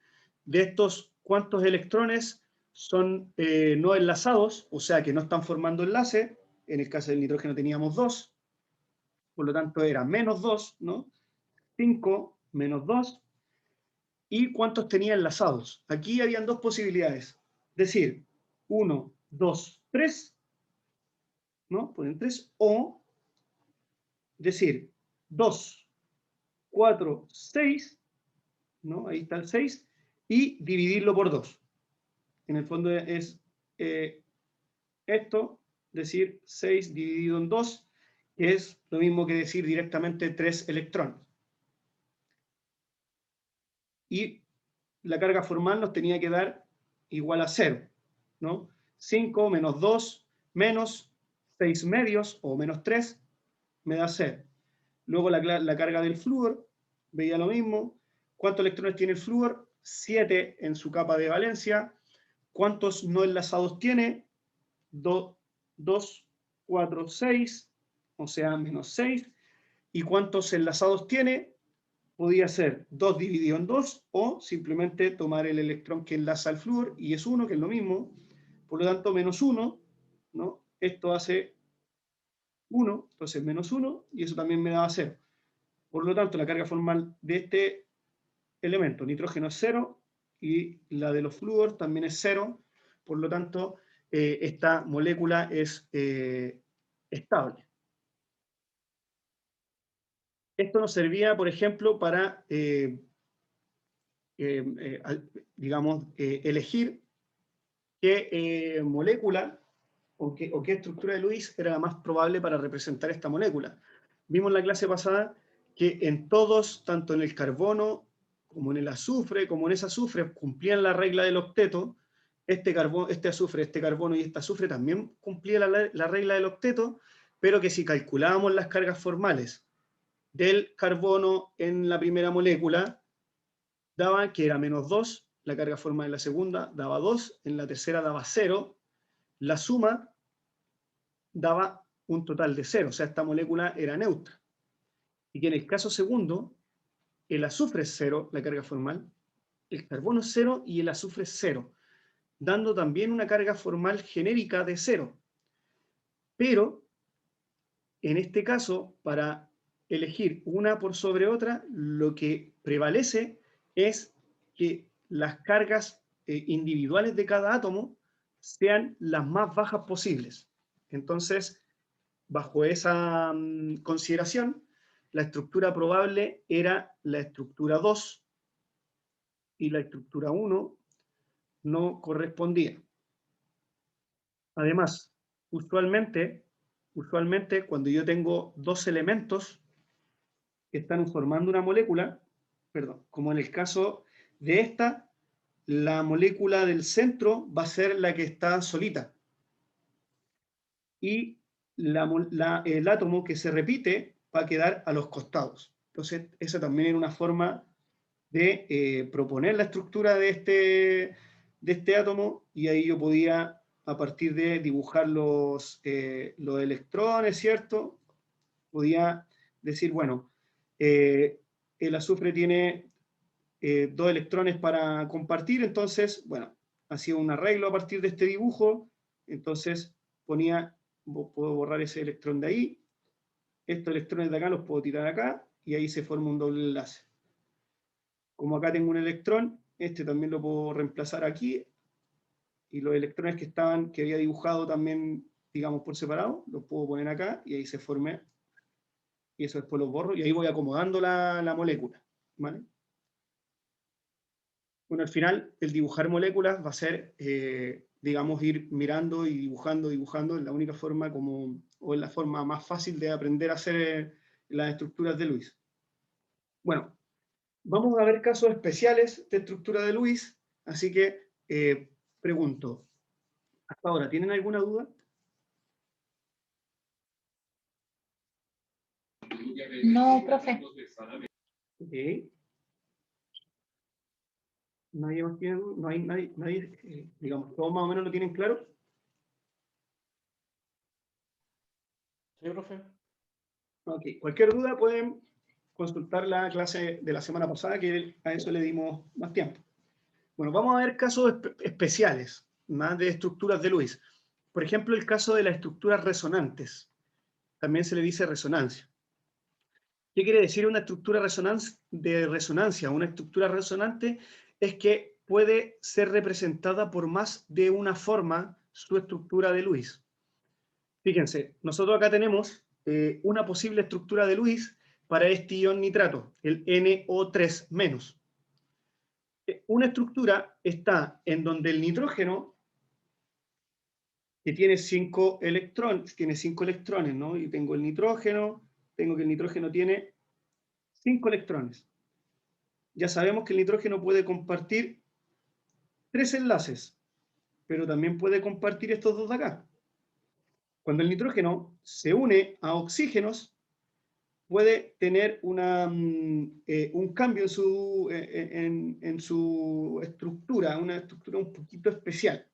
De estos, ¿cuántos electrones son no enlazados? O sea, que no están formando enlace. En el caso del nitrógeno teníamos 2. Por lo tanto, era menos 2, ¿no? 5 menos 2. ¿Y cuántos tenía enlazados? Aquí habían 2 posibilidades. Decir, 1, 2, 3, ¿no? Ponen 3. O decir, 2, 4, 6, ¿no? Ahí está el 6. Y dividirlo por 2. En el fondo es esto, decir 6 dividido en 2, que es lo mismo que decir directamente 3 electrones. Y la carga formal nos tenía que dar igual a 0, ¿no? 5 menos 2 menos 6 medios o menos 3 me da 0. Luego la carga del flúor, veía lo mismo. ¿Cuántos electrones tiene el flúor? 7 en su capa de valencia. ¿Cuántos no enlazados tiene? 2 4, 6, o sea, menos 6. ¿Y cuántos enlazados tiene? Podía ser 2 dividido en 2, o simplemente tomar el electrón que enlaza al flúor, y es 1, que es lo mismo. Por lo tanto, menos 1, ¿no? Esto hace 1, entonces menos 1, y eso también me daba 0. Por lo tanto, la carga formal de este elemento, nitrógeno, es 0, y la de los flúor también es 0. Por lo tanto, esta molécula es estable. Esto nos servía, por ejemplo, para, digamos, elegir qué molécula o qué estructura de Lewis era la más probable para representar esta molécula. Vimos en la clase pasada que en todos, tanto en el carbono como en el azufre, como en ese azufre, cumplían la regla del octeto. Este azufre, este carbono y este azufre también cumplían la regla del octeto, pero que si calculábamos las cargas formales del carbono en la primera molécula, daba que era menos 2, la carga formal en la segunda daba 2, en la tercera daba 0, la suma daba un total de 0, o sea, esta molécula era neutra. Y que en el caso segundo, el azufre es 0, la carga formal, el carbono es 0 y el azufre es 0, dando también una carga formal genérica de 0. Pero, en este caso, para elegir una por sobre otra, lo que prevalece es que las cargas individuales de cada átomo sean las más bajas posibles. Entonces, bajo esa consideración, la estructura probable era la estructura 2 y la estructura 1 no correspondía. Además, usualmente cuando yo tengo dos elementos que están formando una molécula, perdón, como en el caso de esta, la molécula del centro va a ser la que está solita. Y el átomo que se repite va a quedar a los costados. Entonces, esa también era una forma de proponer la estructura de este átomo, y ahí yo podía, a partir de dibujar los electrones, ¿cierto? Podía decir, bueno, el azufre tiene 2 electrones para compartir, entonces, bueno, hacía un arreglo a partir de este dibujo, entonces puedo borrar ese electrón de ahí, estos electrones de acá los puedo tirar acá, y ahí se forma un doble enlace. Como acá tengo un electrón, este también lo puedo reemplazar aquí, y los electrones que había dibujado también, digamos, por separado, los puedo poner acá, y ahí se forme, y eso después los borro, y ahí voy acomodando la molécula, ¿vale? Bueno, al final, el dibujar moléculas va a ser, digamos, ir mirando y dibujando, es la única forma o es la forma más fácil de aprender a hacer las estructuras de Lewis. Bueno, vamos a ver casos especiales de estructura de Lewis, así que pregunto, hasta ahora, ¿tienen alguna duda? No, profe. Okay. ¿Nadie más tiene duda? ¿No hay nadie, digamos, todos más o menos lo tienen claro? Sí, profe. Ok, cualquier duda pueden consultar la clase de la semana pasada, que a eso le dimos más tiempo. Bueno, vamos a ver casos especiales, más de estructuras de Lewis. Por ejemplo, el caso de las estructuras resonantes. También se le dice resonancia. ¿Qué quiere decir una estructura de resonancia? Una estructura resonante es que puede ser representada por más de una forma su estructura de Lewis. Fíjense, nosotros acá tenemos una posible estructura de Lewis para este ion nitrato, el NO3-. Una estructura está en donde el nitrógeno, que tiene 5 electrones, ¿no? Y tengo que el nitrógeno tiene 5 electrones. Ya sabemos que el nitrógeno puede compartir 3 enlaces, pero también puede compartir estos dos de acá. Cuando el nitrógeno se une a oxígenos, puede tener un cambio en su estructura, una estructura un poquito especial,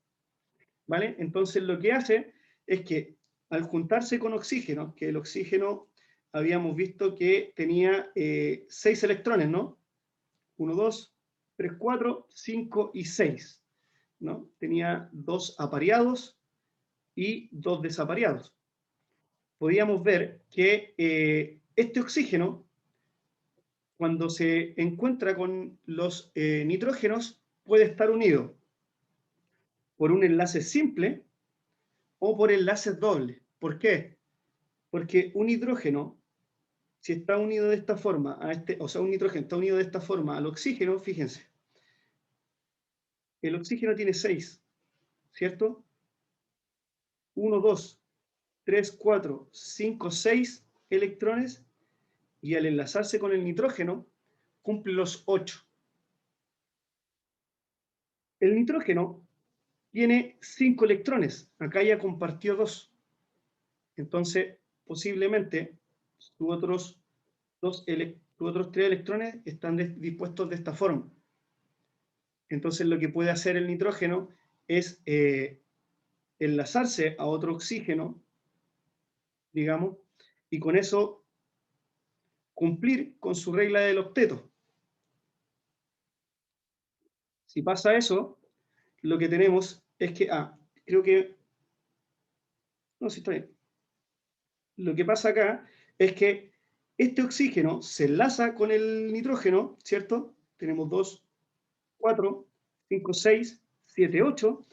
¿vale? Entonces lo que hace es que al juntarse con oxígeno, que el oxígeno habíamos visto que tenía 6 electrones, ¿no? 1, 2, 3, 4, 5 y 6, ¿no? Tenía 2 apareados y 2 desapareados. Podíamos ver que este oxígeno, cuando se encuentra con los nitrógenos, puede estar unido por un enlace simple o por enlaces dobles. ¿Por qué? Porque un hidrógeno, si está unido de esta forma, o sea, un nitrógeno está unido de esta forma al oxígeno, fíjense, el oxígeno tiene 6, ¿cierto? 1, 2, 3, 4, 5, 6 electrones, y al enlazarse con el nitrógeno, cumple los 8. El nitrógeno tiene 5 electrones, acá ya compartió 2. Entonces, posiblemente, tus otros 3 electrones están dispuestos de esta forma. Entonces, lo que puede hacer el nitrógeno es enlazarse a otro oxígeno, digamos, y con eso cumplir con su regla del octeto. Si pasa eso, lo que tenemos es que, creo que, no, sí está bien. Lo que pasa acá es que este oxígeno se enlaza con el nitrógeno, ¿cierto? Tenemos 2, 4, 5, 6, 7, 8.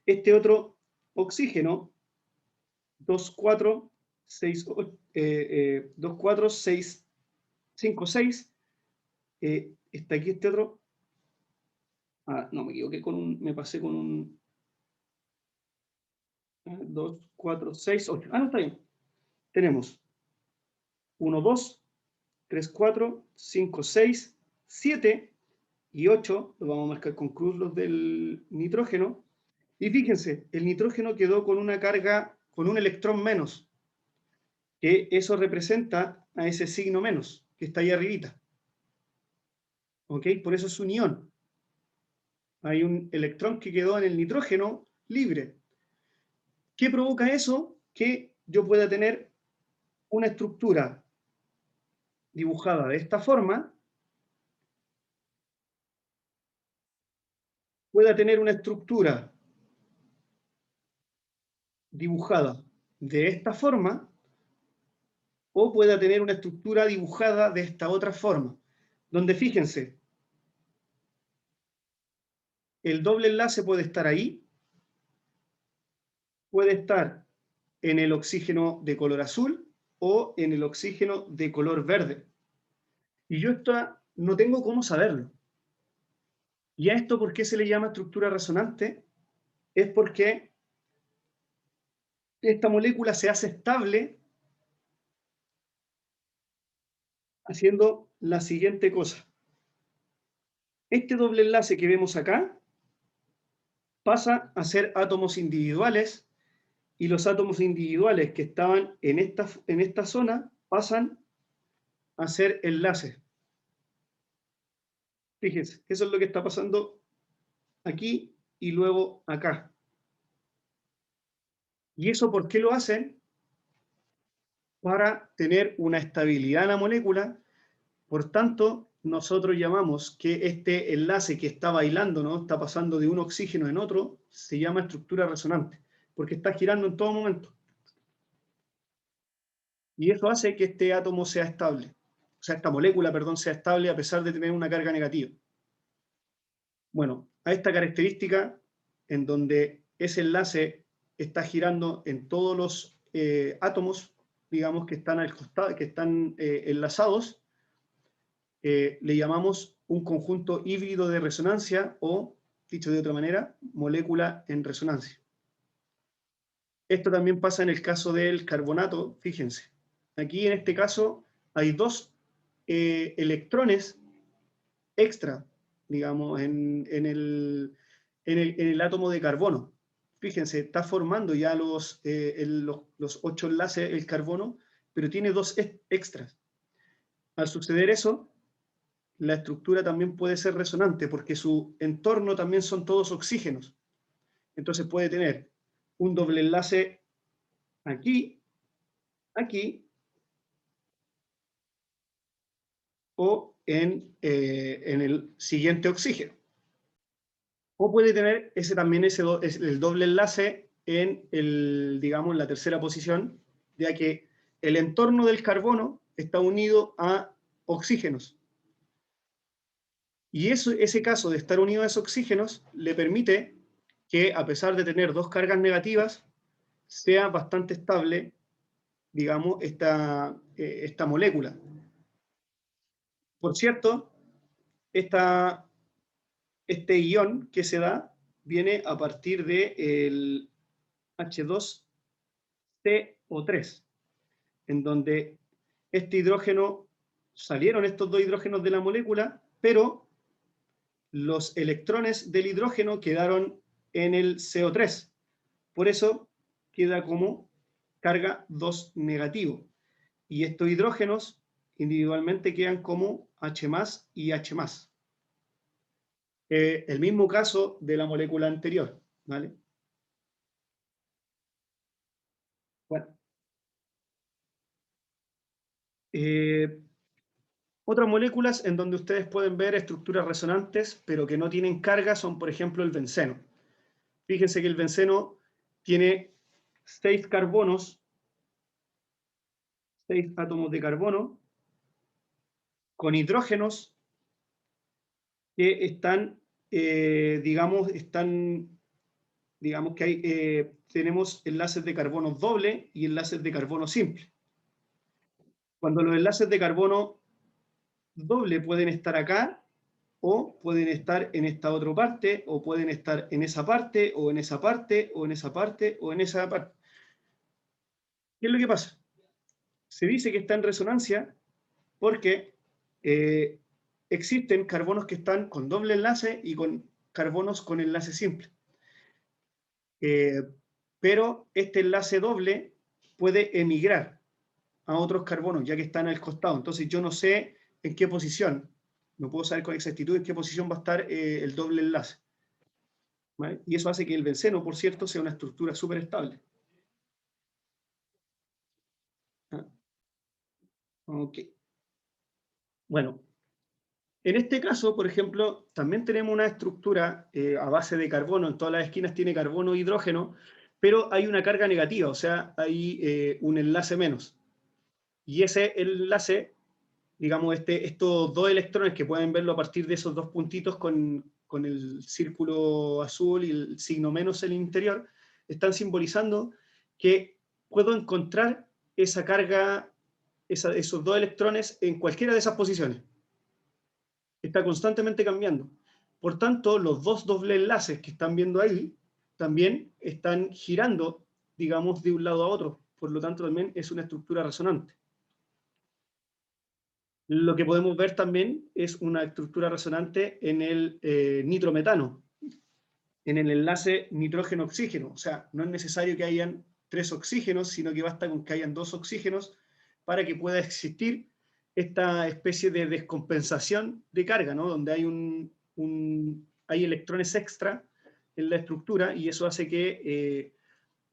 Este otro oxígeno, 2, 4, 6, 2, 4, 6, 5, 6. Está aquí este otro. No, me equivoqué me pasé con un 2, 4, 6, 8. No, está bien. Tenemos 1, 2, 3, 4, 5, 6, 7 y 8. Lo vamos a marcar con cruz los del nitrógeno. Y fíjense, el nitrógeno quedó con una carga, con un electrón menos, que eso representa a ese signo menos, que está ahí arribita. ¿Ok? Por eso es un ión. Hay un electrón que quedó en el nitrógeno libre. ¿Qué provoca eso? Que yo pueda tener una estructura dibujada de esta forma, pueda tener una estructura dibujada de esta forma, o pueda tener una estructura dibujada de esta otra forma, donde fíjense, el doble enlace puede estar ahí, puede estar en el oxígeno de color azul o en el oxígeno de color verde. Y yo no tengo cómo saberlo. ¿Y a esto por qué se le llama estructura resonante? Es porque esta molécula se hace estable haciendo la siguiente cosa. Este doble enlace que vemos acá pasa a ser átomos individuales, y los átomos individuales que estaban en esta zona pasan a ser enlaces. Fíjense, eso es lo que está pasando aquí y luego acá. ¿Y eso por qué lo hacen? Para tener una estabilidad en la molécula. Por tanto, nosotros llamamos que este enlace que está bailando, ¿no? Está pasando de un oxígeno en otro, se llama estructura resonante, porque está girando en todo momento. Y eso hace que este átomo sea estable. O sea, esta molécula, perdón, sea estable a pesar de tener una carga negativa. Bueno, a esta característica, en donde ese enlace está girando en todos los átomos, digamos, que están al costado, que están enlazados, le llamamos un conjunto híbrido de resonancia, o, dicho de otra manera, molécula en resonancia. Esto también pasa en el caso del carbonato, fíjense. Aquí en este caso hay 2 electrones extra, digamos, en el átomo de carbono. Fíjense, está formando ya los 8 enlaces el carbono, pero tiene 2 extras. Al suceder eso, la estructura también puede ser resonante, porque su entorno también son todos oxígenos. Entonces puede tener un doble enlace aquí, aquí, o en el siguiente oxígeno. O puede tener también el doble enlace en digamos, la tercera posición, ya que el entorno del carbono está unido a oxígenos. Y ese caso de estar unido a esos oxígenos le permite que, a pesar de tener dos cargas negativas, sea bastante estable, digamos, esta molécula. Por cierto, este ion que se da viene a partir del H2CO3, en donde salieron estos dos hidrógenos de la molécula, pero los electrones del hidrógeno quedaron en el CO3. Por eso queda como carga 2 negativo. Y estos hidrógenos individualmente quedan como H+ y H+. El mismo caso de la molécula anterior, ¿vale? Bueno. Otras moléculas en donde ustedes pueden ver estructuras resonantes, pero que no tienen carga, son, por ejemplo, el benceno. Fíjense que el benceno tiene 6 carbonos, 6 átomos de carbono, con hidrógenos que digamos que tenemos enlaces de carbono doble y enlaces de carbono simple. Cuando los enlaces de carbono doble pueden estar acá, o pueden estar en esta otra parte, o pueden estar en esa parte, o en esa parte, o en esa parte, o en esa parte. ¿Qué es lo que pasa? Se dice que está en resonancia porque existen carbonos que están con doble enlace y con carbonos con enlace simple. Pero este enlace doble puede emigrar a otros carbonos, ya que están al costado. Entonces yo no sé en qué posición, no puedo saber con exactitud en qué posición va a estar el doble enlace. ¿Vale? Y eso hace que el benceno, por cierto, sea una estructura súper estable. ¿Ah? Ok. Bueno, en este caso, por ejemplo, también tenemos una estructura a base de carbono, en todas las esquinas tiene carbono e hidrógeno, pero hay una carga negativa, o sea, hay un enlace menos. Y ese enlace, digamos, estos dos electrones que pueden verlo a partir de esos dos puntitos con el círculo azul y el signo menos en el interior, están simbolizando que puedo encontrar esa carga, esos dos electrones en cualquiera de esas posiciones. Está constantemente cambiando. Por tanto, los dos doble enlaces que están viendo ahí también están girando, digamos, de un lado a otro. Por lo tanto, también es una estructura resonante. Lo que podemos ver también es una estructura resonante en el nitrometano, en el enlace nitrógeno-oxígeno. O sea, no es necesario que hayan 3 oxígenos, sino que basta con que hayan 2 oxígenos para que pueda existir esta especie de descompensación de carga, ¿no? Donde hay hay electrones extra en la estructura y eso hace que,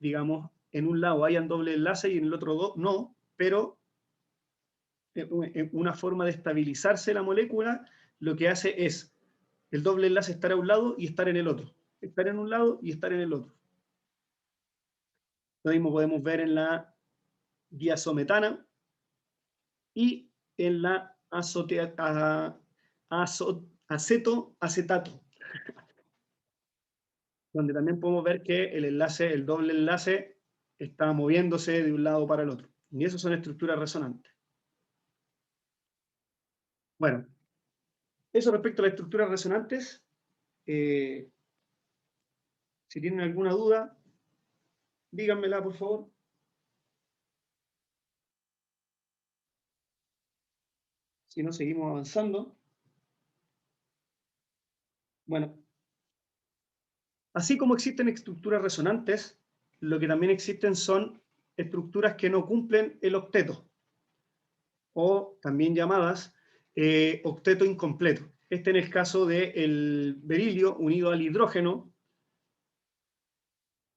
digamos, en un lado hayan doble enlace y en el otro no, pero una forma de estabilizarse la molécula, lo que hace es el doble enlace estar a un lado y estar en el otro. Estar en un lado y estar en el otro. Lo mismo podemos ver en la diazometana y en la acetoacetato, donde también podemos ver que el doble enlace está moviéndose de un lado para el otro. Y eso son estructuras resonantes. Bueno, eso respecto a las estructuras resonantes. Si tienen alguna duda, díganmela, por favor. Si no, seguimos avanzando. Bueno, así como existen estructuras resonantes, lo que también existen son estructuras que no cumplen el octeto, o también llamadas octeto incompleto. Este en el caso del berilio unido al hidrógeno,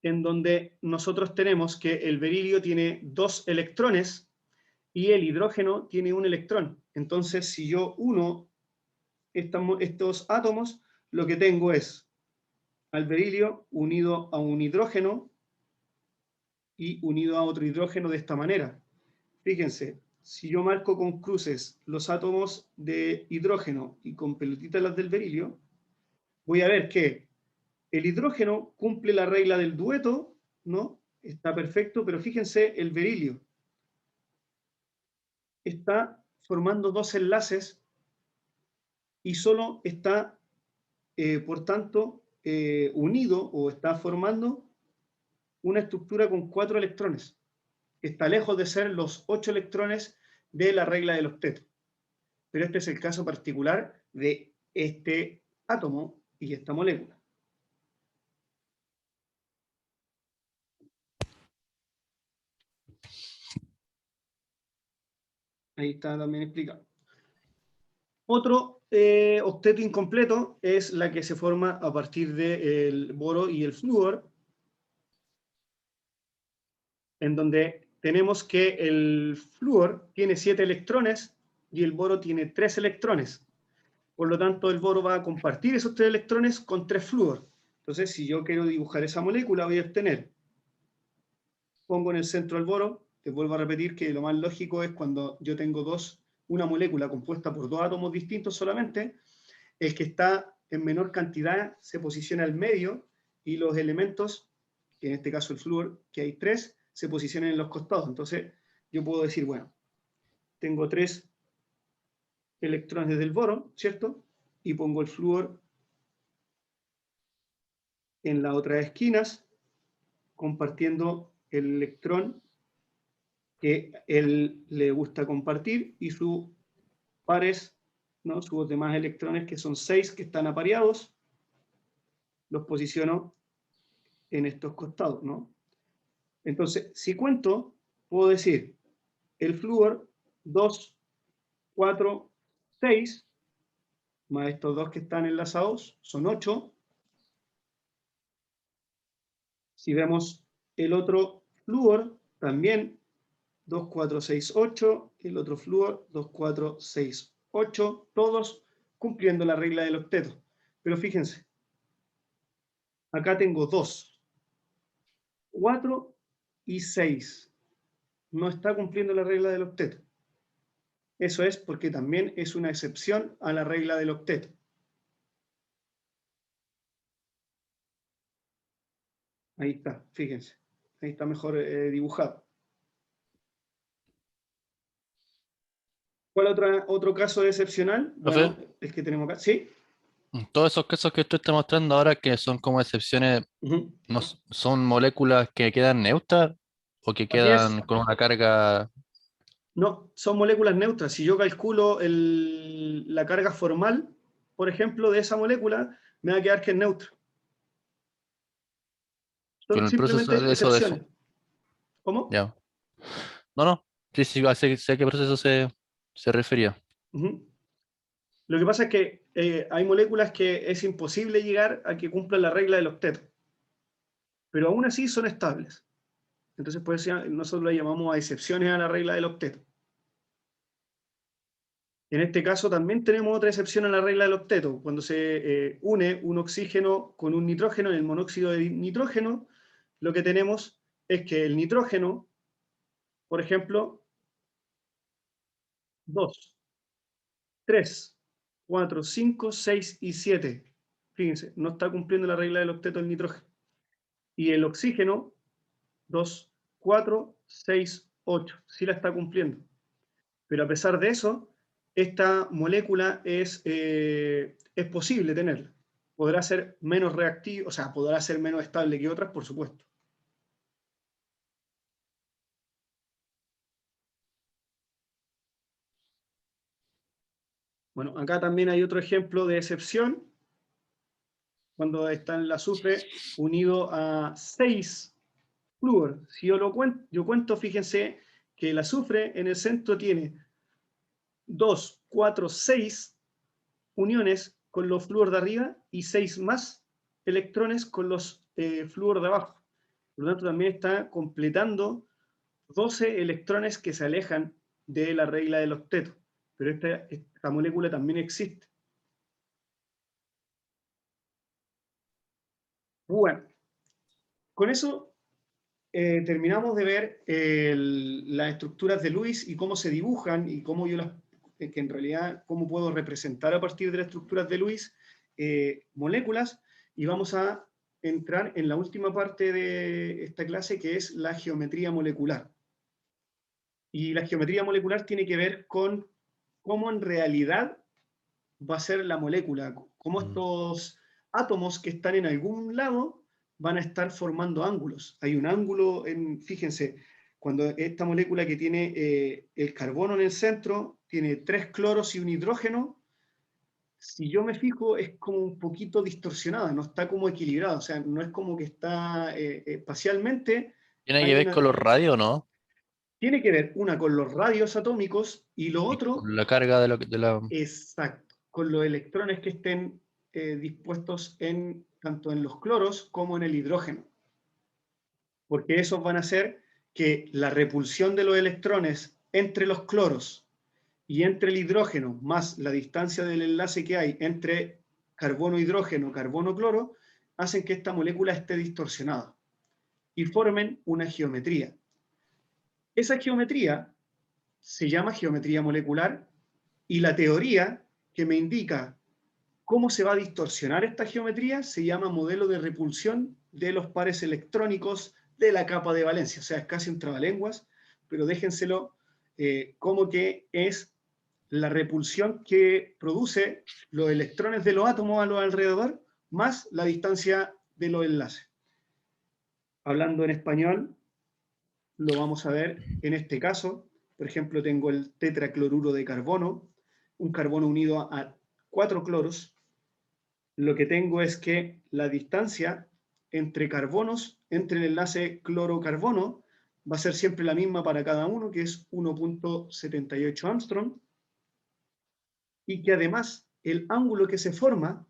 en donde nosotros tenemos que el berilio tiene 2 electrones y el hidrógeno tiene 1 electrón. Entonces, si yo uno estos átomos, lo que tengo es al berilio unido a un hidrógeno y unido a otro hidrógeno de esta manera. Fíjense, si yo marco con cruces los átomos de hidrógeno y con pelotitas las del berilio, voy a ver que el hidrógeno cumple la regla del dueto, ¿no? Está perfecto, pero fíjense, el berilio está formando 2 enlaces y solo está, por tanto, unido o está formando una estructura con 4 electrones. Está lejos de ser los 8 electrones de la regla del octeto. Pero este es el caso particular de este átomo y esta molécula. Ahí está también explicado. Otro octeto incompleto es la que se forma a partir del boro y el flúor, en donde tenemos que el flúor tiene 7 electrones y el boro tiene 3 electrones. Por lo tanto, el boro va a compartir esos 3 electrones con 3 flúor. Entonces, si yo quiero dibujar esa molécula, voy a obtener, pongo en el centro el boro, te vuelvo a repetir que lo más lógico es cuando yo tengo una molécula compuesta por 2 átomos distintos solamente, el que está en menor cantidad se posiciona al medio y los elementos, que en este caso el flúor, que hay 3, se posicionan en los costados. Entonces, yo puedo decir, bueno, tengo 3 electrones del boro, ¿cierto? Y pongo el flúor en las otras esquinas, compartiendo el electrón que él le gusta compartir y sus pares, ¿no? Sus demás electrones, que son 6 que están apareados, los posiciono en estos costados, ¿no? Entonces, si cuento, puedo decir el flúor 2, 4, 6, más estos 2 que están enlazados, son 8. Si vemos el otro flúor, también 2, 4, 6, 8, el otro flúor 2, 4, 6, 8, todos cumpliendo la regla del octeto. Pero fíjense, acá tengo 2, 4 y 6. No está cumpliendo la regla del octeto. Eso es porque también es una excepción a la regla del octeto. Ahí está, fíjense. Ahí está mejor dibujado. ¿Cuál otro caso excepcional? Bueno, Profe, el que tenemos acá. ¿Sí? todos esos casos que usted está mostrando ahora que son como excepciones, Uh-huh. ¿no son moléculas que quedan neutras o que Así es. quedan con una carga? No, son moléculas neutras. Si yo calculo la carga formal, por ejemplo, de esa molécula, me va a quedar que es neutra. Con Son el proceso simplemente de eso, excepciones. ¿Cómo? ya. No, no. Sí, sí, sé a qué proceso se refería. Uh-huh. Lo que pasa es que hay moléculas que es imposible llegar a que cumplan la regla del octeto, pero aún así son estables. Entonces, por eso nosotros la llamamos a excepciones a la regla del octeto. En este caso también tenemos otra excepción a la regla del octeto. Cuando se une un oxígeno con un nitrógeno en el monóxido de nitrógeno, lo que tenemos es que el nitrógeno, por ejemplo, 2, 3, 4, 5, 6 y 7. Fíjense, no está cumpliendo la regla del octeto del nitrógeno. Y el oxígeno, 2, 4, 6, 8. Sí la está cumpliendo. Pero a pesar de eso, esta molécula es posible tenerla. Podrá ser menos reactiva, o sea, podrá ser menos estable que otras, por supuesto. Bueno, acá también hay otro ejemplo de excepción, cuando está el azufre unido a 6 flúor. Si yo cuento, fíjense que el azufre en el centro tiene 2, 4, 6 uniones con los flúor de arriba y 6 más electrones con los flúor de abajo. Por lo tanto, también está completando 12 electrones que se alejan de la regla del octeto. Pero esta molécula también existe. Bueno, con eso terminamos de ver las estructuras de Lewis y cómo se dibujan y cómo yo que en realidad, cómo puedo representar a partir de las estructuras de Lewis moléculas, y vamos a entrar en la última parte de esta clase, que es la geometría molecular. Y la geometría molecular tiene que ver con cómo en realidad va a ser la molécula, cómo estos átomos que están en algún lado van a estar formando ángulos. Hay un ángulo, fíjense, cuando esta molécula que tiene el carbono en el centro, tiene 3 cloros y un hidrógeno, si yo me fijo es como un poquito distorsionada, no está como equilibrada, o sea, no es como que está espacialmente. ¿Tiene que ver con los radios, no? Tiene que ver una con los radios atómicos y lo Y otro, con la carga de la... exacto, con los electrones que estén dispuestos tanto en los cloros como en el hidrógeno. Porque esos van a hacer que la repulsión de los electrones entre los cloros y entre el hidrógeno, más la distancia del enlace que hay entre carbono-hidrógeno, carbono-cloro, hacen que esta molécula esté distorsionada y formen una geometría. Esa geometría se llama geometría molecular, y la teoría que me indica cómo se va a distorsionar esta geometría se llama modelo de repulsión de los pares electrónicos de la capa de valencia. O sea, es casi un trabalenguas, pero déjenselo como que es la repulsión que produce los electrones de los átomos a los alrededor, más la distancia de los enlaces. Hablando en español, lo vamos a ver en este caso. Por ejemplo, tengo el tetracloruro de carbono, un carbono unido a 4 cloros. Lo que tengo es que la distancia entre carbonos, entre el enlace cloro-carbono, va a ser siempre la misma para cada uno, que es 1.78 Armstrong, y que además el ángulo que se forma,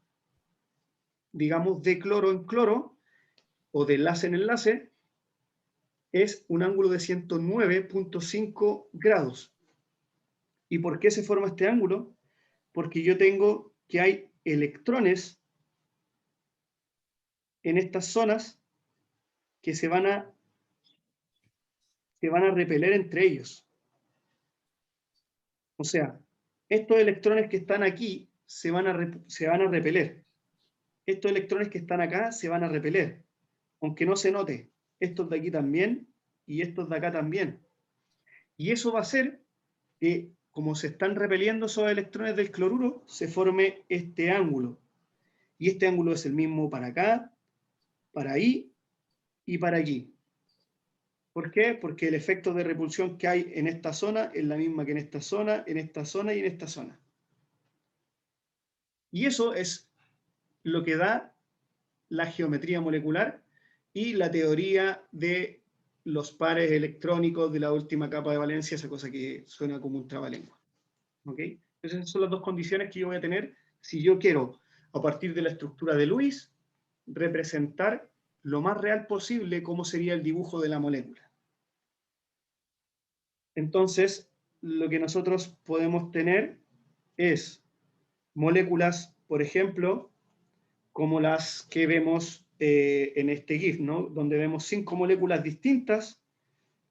digamos, de cloro en cloro, o de enlace en enlace, es un ángulo de 109.5 grados. ¿Y por qué se forma este ángulo? Porque yo tengo que hay electrones en estas zonas que se van a repeler entre ellos. O sea, estos electrones que están aquí se van a repeler. Estos electrones que están acá se van a repeler. Aunque no se note, estos de aquí también y estos de acá también. Y eso va a hacer que, como se están repeliendo esos electrones del cloruro, se forme este ángulo. Y este ángulo es el mismo para acá, para ahí y para aquí. ¿Por qué? Porque el efecto de repulsión que hay en esta zona es la misma que en esta zona, en esta zona y en esta zona. Y eso es lo que da la geometría molecular y la teoría de los pares electrónicos de la última capa de valencia, esa cosa que suena como un trabalengua. ¿Ok? Entonces esas son las dos condiciones que yo voy a tener si yo quiero, a partir de la estructura de Lewis, representar lo más real posible cómo sería el dibujo de la molécula. Entonces, lo que nosotros podemos tener es moléculas, por ejemplo, como las que vemos en este GIF, ¿no? Donde vemos 5 moléculas distintas.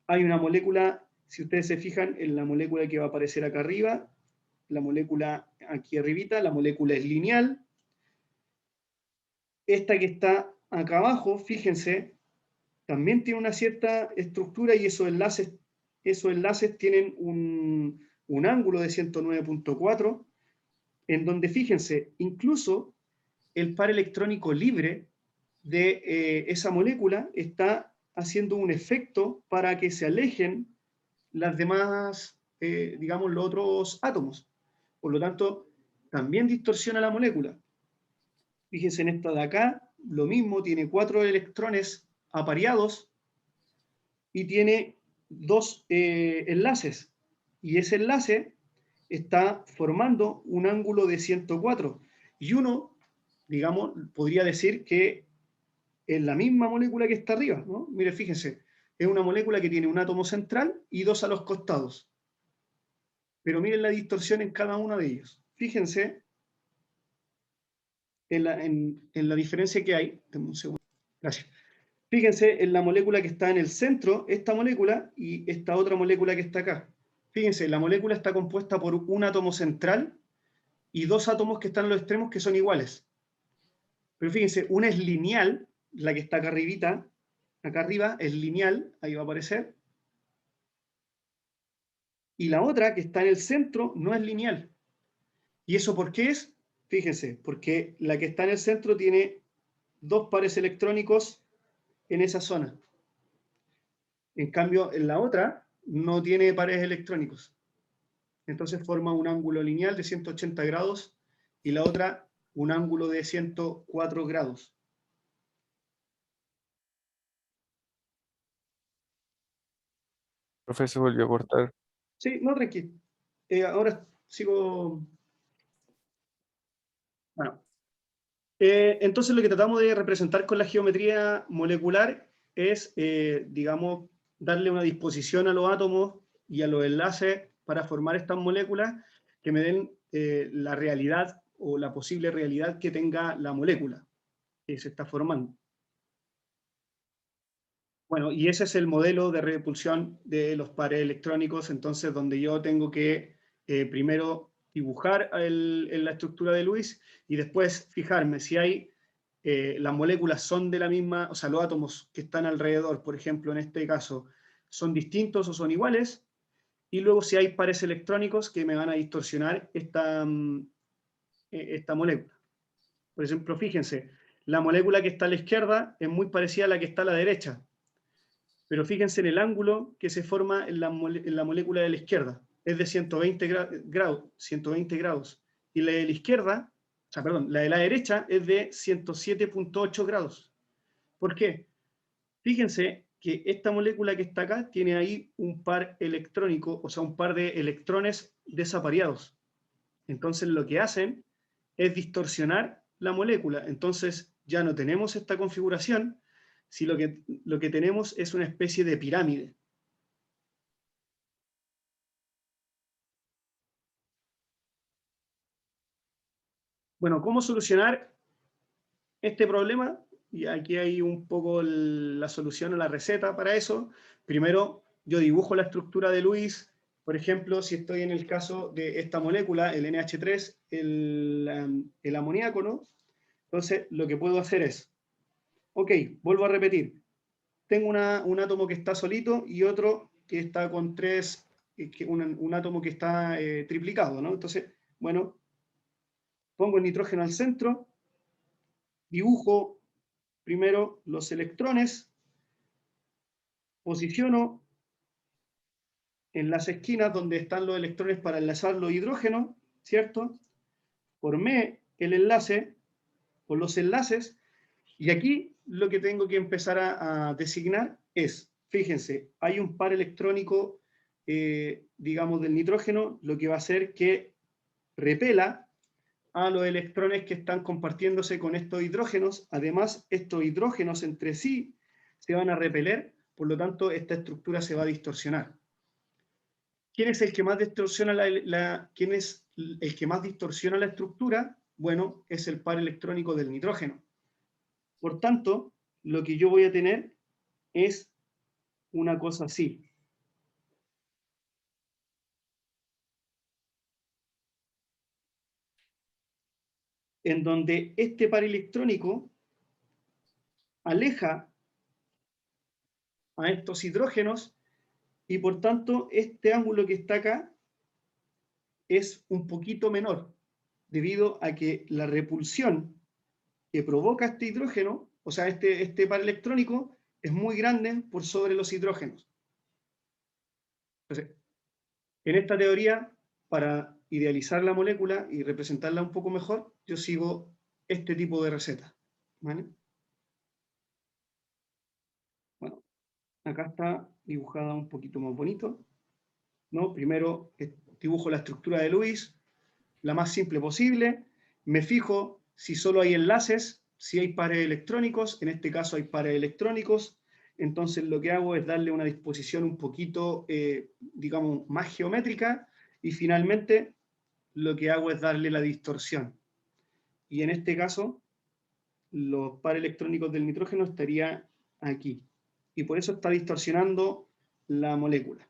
Hay una molécula, si ustedes se fijan, en la molécula que va a aparecer acá arriba, la molécula aquí arribita, la molécula es lineal. Esta que está acá abajo, fíjense, también tiene una cierta estructura y esos enlaces tienen un ángulo de 109.4, en donde, fíjense, incluso el par electrónico libre de esa molécula está haciendo un efecto para que se alejen las demás, digamos, los otros átomos. Por lo tanto, también distorsiona la molécula. Fíjense en esta de acá, lo mismo, tiene 4 electrones apareados y tiene 2 enlaces. Y ese enlace está formando un ángulo de 104. Y uno, digamos, podría decir que es la misma molécula que está arriba, ¿no? Mire, fíjense, es una molécula que tiene un átomo central y 2 a los costados. Pero miren la distorsión en cada uno de ellos. Fíjense en la diferencia que hay. Denme un segundo. Gracias. Fíjense en la molécula que está en el centro, esta molécula, y esta otra molécula que está acá. Fíjense, la molécula está compuesta por un átomo central y 2 átomos que están en los extremos que son iguales. Pero fíjense, una es lineal, la que está acá arriba es lineal, ahí va a aparecer. Y la otra, que está en el centro, no es lineal. ¿Y eso por qué es? Fíjense, porque la que está en el centro tiene 2 pares electrónicos en esa zona. En cambio, en la otra no tiene pares electrónicos. Entonces forma un ángulo lineal de 180 grados y la otra un ángulo de 104 grados. Profe, se volvió a cortar. Sí, no, tranquilo. Ahora sigo... Bueno. Entonces lo que tratamos de representar con la geometría molecular es, digamos, darle una disposición a los átomos y a los enlaces para formar estas moléculas que me den la realidad o la posible realidad que tenga la molécula que se está formando. Bueno, y ese es el modelo de repulsión de los pares electrónicos, entonces donde yo tengo que primero dibujar en la estructura de Lewis y después fijarme si hay, las moléculas son de la misma, o sea, los átomos que están alrededor, por ejemplo, en este caso, son distintos o son iguales, y luego si hay pares electrónicos que me van a distorsionar esta molécula. Por ejemplo, fíjense, la molécula que está a la izquierda es muy parecida a la que está a la derecha, pero fíjense en el ángulo que se forma en la molécula de la izquierda, es de 120 grados, y la de la izquierda, o sea, perdón, la de la derecha es de 107.8 grados. ¿Por qué? Fíjense que esta molécula que está acá tiene ahí un par electrónico, o sea, un par de electrones desapareados. Entonces lo que hacen es distorsionar la molécula. Entonces ya no tenemos esta configuración, si lo que tenemos es una especie de pirámide. Bueno, ¿cómo solucionar este problema? Y aquí hay un poco la solución o la receta para eso. Primero, yo dibujo la estructura de Lewis. Por ejemplo, si estoy en el caso de esta molécula, el NH3, el amoníaco, ¿no? Entonces, lo que puedo hacer es, ok, vuelvo a repetir. Tengo un átomo que está solito y otro que está con tres, un átomo que está triplicado, ¿no? Entonces, bueno, pongo el nitrógeno al centro, dibujo primero los electrones, posiciono en las esquinas donde están los electrones para enlazar los hidrógenos, ¿cierto? Formé el enlace o los enlaces, y aquí lo que tengo que empezar a designar es, fíjense, hay un par electrónico, digamos, del nitrógeno, lo que va a hacer que repela a los electrones que están compartiéndose con estos hidrógenos. Además, estos hidrógenos entre sí se van a repeler, por lo tanto, esta estructura se va a distorsionar. ¿Quién es el que más distorsiona quién es el que más distorsiona la estructura? Bueno, es el par electrónico del nitrógeno. Por tanto, lo que yo voy a tener es una cosa así. En donde este par electrónico aleja a estos hidrógenos y por tanto este ángulo que está acá es un poquito menor, debido a que la repulsión que provoca este hidrógeno, o sea, este par electrónico, es muy grande por sobre los hidrógenos. Entonces, en esta teoría, para idealizar la molécula y representarla un poco mejor, yo sigo este tipo de receta. ¿Vale? Bueno, acá está dibujada un poquito más bonito, ¿no? Primero dibujo la estructura de Lewis, la más simple posible, me fijo si solo hay enlaces, si hay pares electrónicos, en este caso hay pares electrónicos, entonces lo que hago es darle una disposición un poquito, digamos, más geométrica, y finalmente lo que hago es darle la distorsión. Y en este caso, los pares electrónicos del nitrógeno estaría aquí. Y por eso está distorsionando la molécula.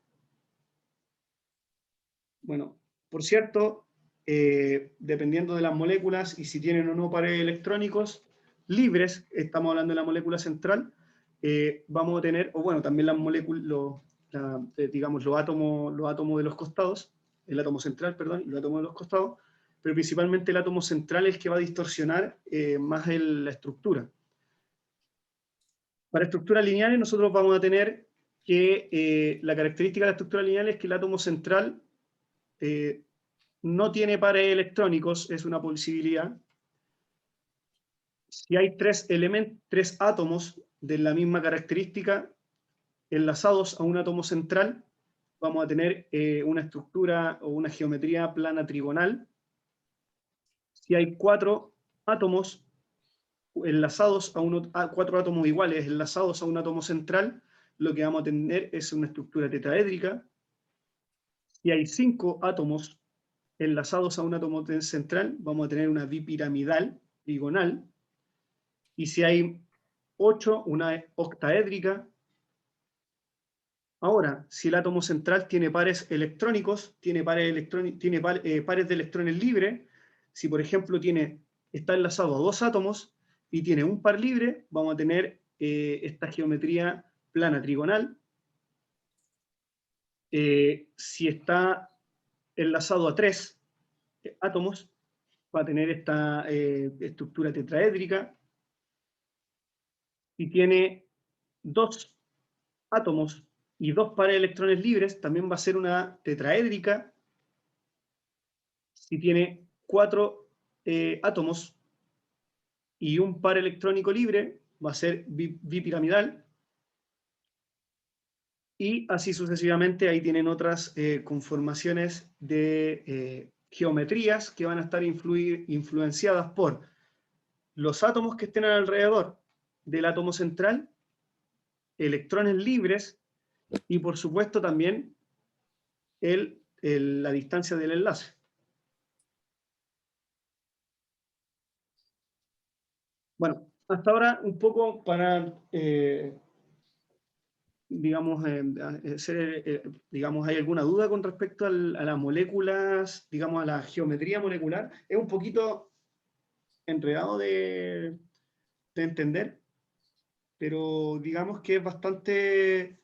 Bueno, por cierto, dependiendo de las moléculas y si tienen o no pares electrónicos libres, estamos hablando de la molécula central, vamos a tener, o bueno, también las moléculas, digamos, los átomos de los costados, el átomo central, perdón, los átomos de los costados, pero principalmente el átomo central es el que va a distorsionar más la estructura. Para estructuras lineales nosotros vamos a tener que la característica de la estructura lineal es que el átomo central no tiene pares electrónicos, es una posibilidad. Si hay tres átomos de la misma característica enlazados a un átomo central, vamos a tener una estructura o una geometría plana trigonal. Si hay cuatro átomos enlazados cuatro átomos iguales enlazados a un átomo central, lo que vamos a tener es una estructura tetraédrica. Si hay 5 átomos enlazados a un átomo central, vamos a tener una bipiramidal trigonal. Y si hay 8, una octaédrica. Ahora, si el átomo central tiene pares electrónicos, tiene pares de electrones libres, si por ejemplo está enlazado a 2 átomos y tiene un par libre, vamos a tener esta geometría plana trigonal. Si está enlazado a 3 átomos, va a tener esta estructura tetraédrica. Si tiene 2 átomos y 2 pares de electrones libres, también va a ser una tetraédrica. Si tiene 4 átomos y un par electrónico libre, va a ser bipiramidal. Y así sucesivamente, ahí tienen otras conformaciones de geometrías que van a estar influenciadas por los átomos que estén alrededor del átomo central, electrones libres, y por supuesto también la distancia del enlace. Bueno, hasta ahora un poco para, digamos, digamos, ¿hay alguna duda con respecto a las moléculas, digamos, a la geometría molecular? Es un poquito enredado de entender, pero digamos que es bastante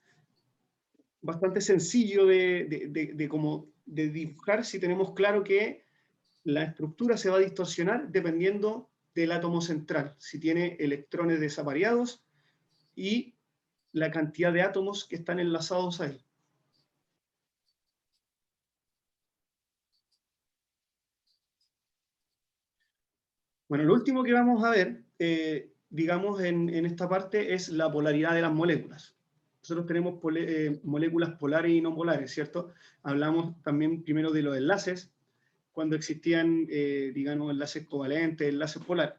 sencillo de dibujar si tenemos claro que la estructura se va a distorsionar dependiendo del átomo central, si tiene electrones desavariados y la cantidad de átomos que están enlazados a él. Bueno, lo último que vamos a ver, digamos, en esta parte es la polaridad de las moléculas. Nosotros tenemos moléculas polares y no polares, ¿cierto? Hablamos también primero de los enlaces, cuando existían, digamos, enlaces covalentes, enlaces polares.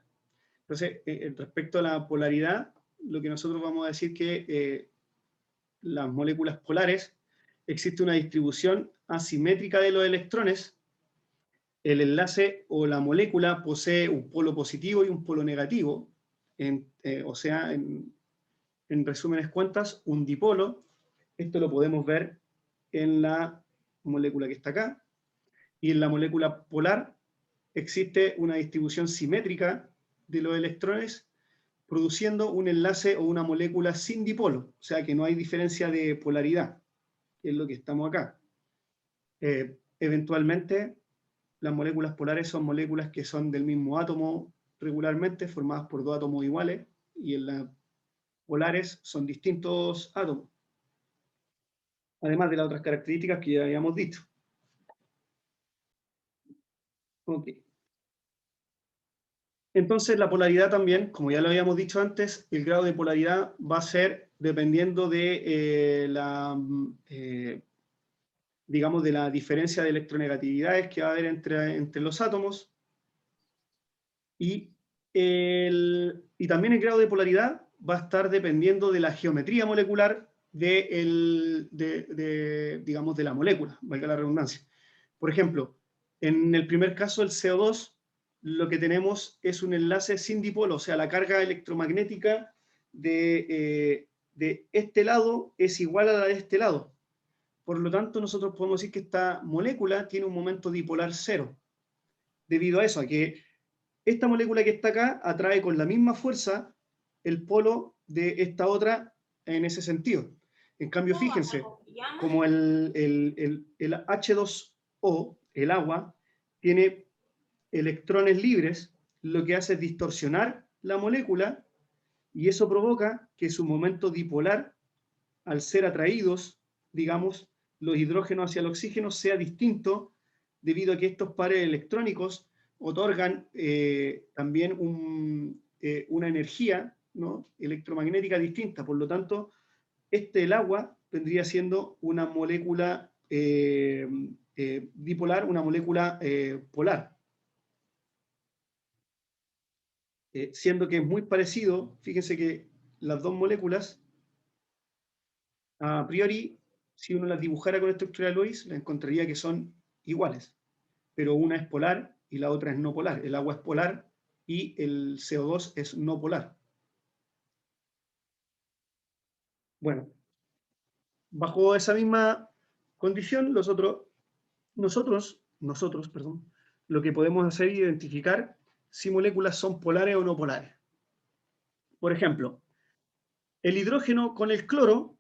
Entonces, respecto a la polaridad, lo que nosotros vamos a decir que las moléculas polares, existe una distribución asimétrica de los electrones. El enlace o la molécula posee un polo positivo y un polo negativo, o sea, en resúmenes cuentas, un dipolo. Esto lo podemos ver en la molécula que está acá. Y en la molécula polar existe una distribución simétrica de los electrones, produciendo un enlace o una molécula sin dipolo, o sea que no hay diferencia de polaridad, que es lo que estamos acá. Eventualmente, las moléculas polares son moléculas que son del mismo átomo regularmente, formadas por 2 átomos iguales, y en las polares son distintos átomos, además de las otras características que ya habíamos dicho. Ok. Entonces la polaridad también, como ya lo habíamos dicho antes, el grado de polaridad va a ser dependiendo de digamos, de la diferencia de electronegatividades que va a haber entre los átomos, y y también el grado de polaridad va a estar dependiendo de la geometría molecular digamos, de la molécula, valga la redundancia. Por ejemplo, en el primer caso, el CO2, lo que tenemos es un enlace sin dipolo, o sea, la carga electromagnética de este lado es igual a la de este lado. Por lo tanto, nosotros podemos decir que esta molécula tiene un momento dipolar cero, debido a eso, a que esta molécula que está acá atrae con la misma fuerza el polo de esta otra en ese sentido. En cambio, fíjense, como el H2O, el agua, tiene electrones libres, lo que hace es distorsionar la molécula y eso provoca que su momento dipolar, al ser atraídos, digamos, los hidrógenos hacia el oxígeno, sea distinto debido a que estos pares electrónicos otorgan también una energía, ¿no?, electromagnética distinta. Por lo tanto, el agua vendría siendo una molécula dipolar, una molécula polar. Siendo que es muy parecido, fíjense que las dos moléculas, a priori, si uno las dibujara con estructura de Lois, la encontraría que son iguales, pero una es polar y la otra es no polar. El agua es polar y el CO2 es no polar. Bueno, bajo esa misma condición, nosotros, lo que podemos hacer es identificar si moléculas son polares o no polares. Por ejemplo, el hidrógeno con el cloro,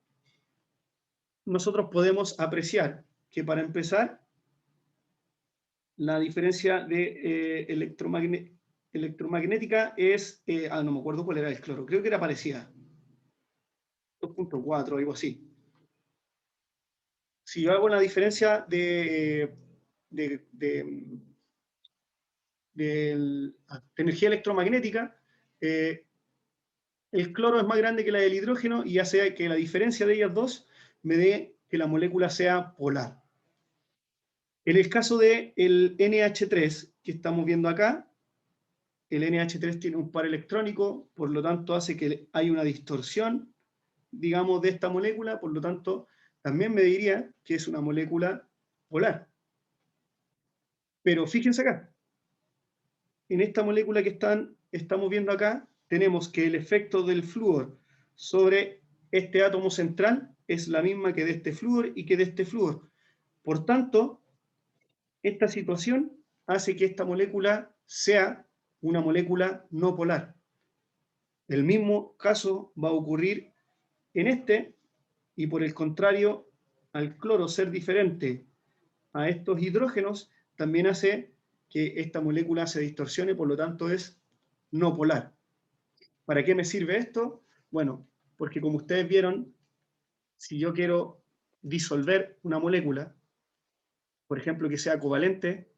nosotros podemos apreciar que, para empezar, la diferencia de electromagnética es, no me acuerdo cuál era el cloro, creo que era parecida, 2.4, algo así. Si yo hago la diferencia de energía electromagnética, el cloro es más grande que la del hidrógeno y hace que la diferencia de ellas dos me dé que la molécula sea polar. En el caso del NH3 que estamos viendo acá, el NH3 tiene un par electrónico, por lo tanto hace que hay una distorsión, digamos, de esta molécula, por lo tanto también me diría que es una molécula polar. Pero fíjense acá, en esta molécula que estamos viendo acá, tenemos que el efecto del flúor sobre este átomo central es la misma que de este flúor y que de este flúor. Por tanto, esta situación hace que esta molécula sea una molécula no polar. El mismo caso va a ocurrir en este, y por el contrario, al cloro ser diferente a estos hidrógenos, también hace que esta molécula se distorsione, por lo tanto es no polar. ¿Para qué me sirve esto? Bueno, porque como ustedes vieron, si yo quiero disolver una molécula, por ejemplo, que sea covalente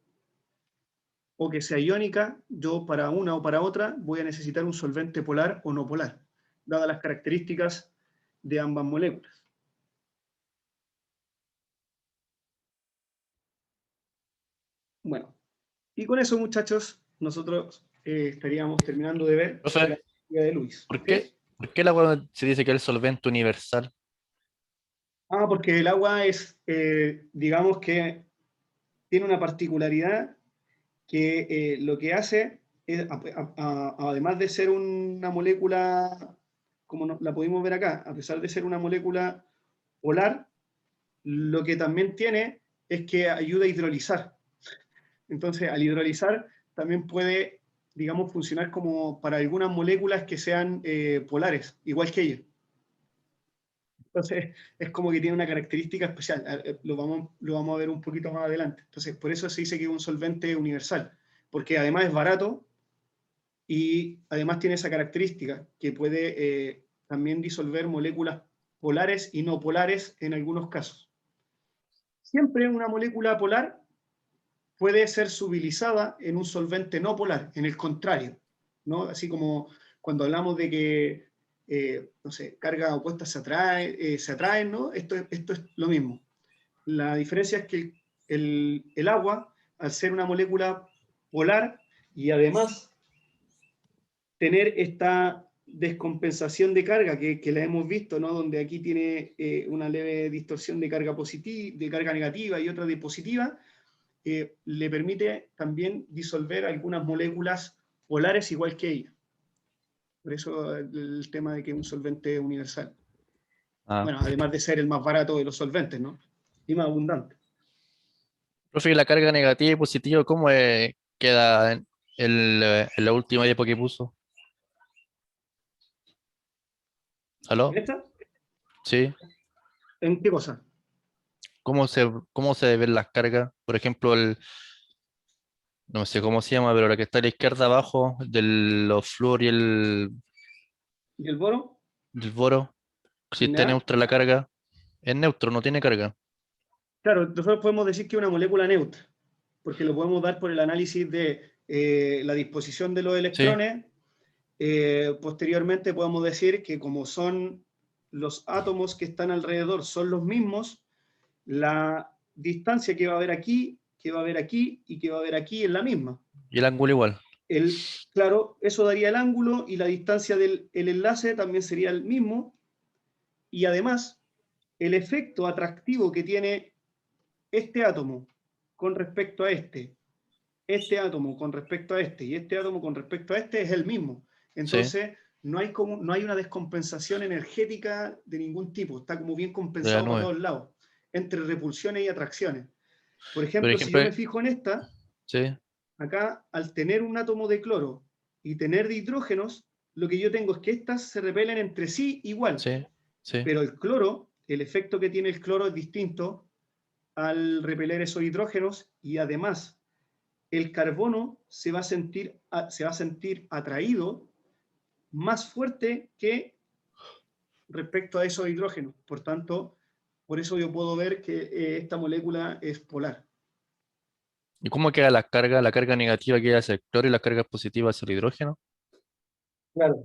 o que sea iónica, yo para una o para otra voy a necesitar un solvente polar o no polar, dadas las características de ambas moléculas. Bueno, y con eso, muchachos, nosotros estaríamos terminando de ver la Profe, teoría de Lewis. ¿por qué el agua se dice que es el solvente universal? Porque el agua es, digamos que tiene una particularidad que lo que hace es, además de ser una molécula, como la pudimos ver acá, a pesar de ser una molécula polar, lo que también tiene es que ayuda a hidrolizar. Entonces, al hidrolizar, también puede, digamos, funcionar como para algunas moléculas que sean polares, igual que ella. Entonces, es como que tiene una característica especial. Lo vamos a ver un poquito más adelante. Entonces, por eso se dice que es un solvente universal, porque además es barato y además tiene esa característica que puede también disolver moléculas polares y no polares en algunos casos. Siempre una molécula polar puede ser subilizada en un solvente no polar, en el contrario, ¿no? Así como cuando hablamos de que no sé, cargas opuestas se atraen, ¿no? Esto es lo mismo. La diferencia es que el agua, al ser una molécula polar y además tener esta descompensación de carga que la hemos visto, ¿no? Donde aquí tiene una leve distorsión de carga positiva, de carga negativa y otra de positiva, le permite también disolver algunas moléculas polares igual que ella. Por eso el tema de que es un solvente universal. Ah. Bueno, además de ser el más barato de los solventes, ¿no? Y más abundante. Profe, ¿y la carga negativa y positiva, cómo queda en la última diapo que puso? ¿Aló? ¿Esta? Sí. ¿En qué cosa? ¿Cómo se ven las cargas? Por ejemplo, no sé cómo se llama, pero la que está a la izquierda abajo, los flúor y ¿Y el boro? del boro, si está ¿Ya? neutra la carga, es neutro, no tiene carga. Claro, nosotros podemos decir que es una molécula neutra, porque lo podemos dar por el análisis de la disposición de los Sí, electrones. Posteriormente podemos decir que como son los átomos que están alrededor son los mismos, la distancia que va a haber aquí, que va a haber aquí y que va a haber aquí es la misma. y el ángulo igual. Claro, eso daría el ángulo y la distancia del enlace también sería el mismo. Y además, el efecto atractivo que tiene este átomo con respecto a este átomo con respecto a este y este átomo con respecto a este es el mismo. Sí, Entonces, no hay una descompensación energética de ningún tipo. Está como bien de la compensado para nube. todos lados, entre repulsiones y atracciones. Por Por ejemplo, si yo ejemplo, me fijo en esta, sí, acá, al tener un átomo de cloro y tener de hidrógenos, lo que yo tengo es que estas se repelen entre sí igual, sí, sí. pero el cloro, el efecto que tiene el cloro es distinto al repeler esos hidrógenos y además el carbono se va a sentir atraído más fuerte que respecto a esos hidrógenos. Por tanto, por eso yo puedo ver que esta molécula es polar. ¿Y cómo queda la carga? La carga negativa queda hacia el cloro y la carga positiva hacia el hidrógeno. Claro.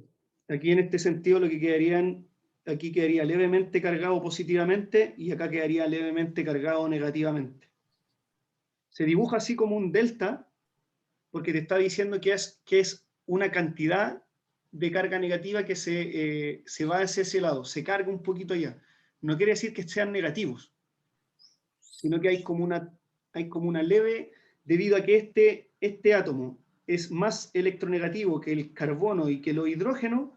Aquí en este sentido lo que aquí quedaría levemente cargado positivamente y acá quedaría levemente cargado negativamente. Se dibuja así como un delta porque te está diciendo que es una cantidad de carga negativa que se va hacia ese lado, se carga un poquito allá. No quiere decir que sean negativos, sino que hay como una leve, debido a que este átomo es más electronegativo que el carbono y que los hidrógenos,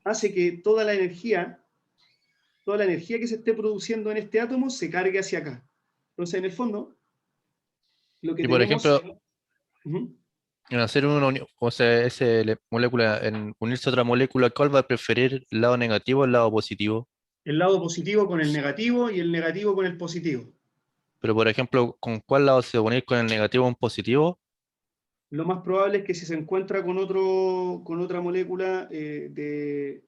hace que toda la energía que se esté produciendo en este átomo se cargue hacia acá. Entonces, en el fondo, lo que Y por tenemos... ejemplo, Uh-huh. en hacer o sea, molécula, en unirse a otra molécula, ¿cuál va a preferir el lado negativo o el lado positivo? El lado positivo con el negativo y el negativo con el positivo. Pero por ejemplo, ¿con cuál lado se va a unir con el negativo o un positivo? Lo más probable es que si se encuentra con otra molécula de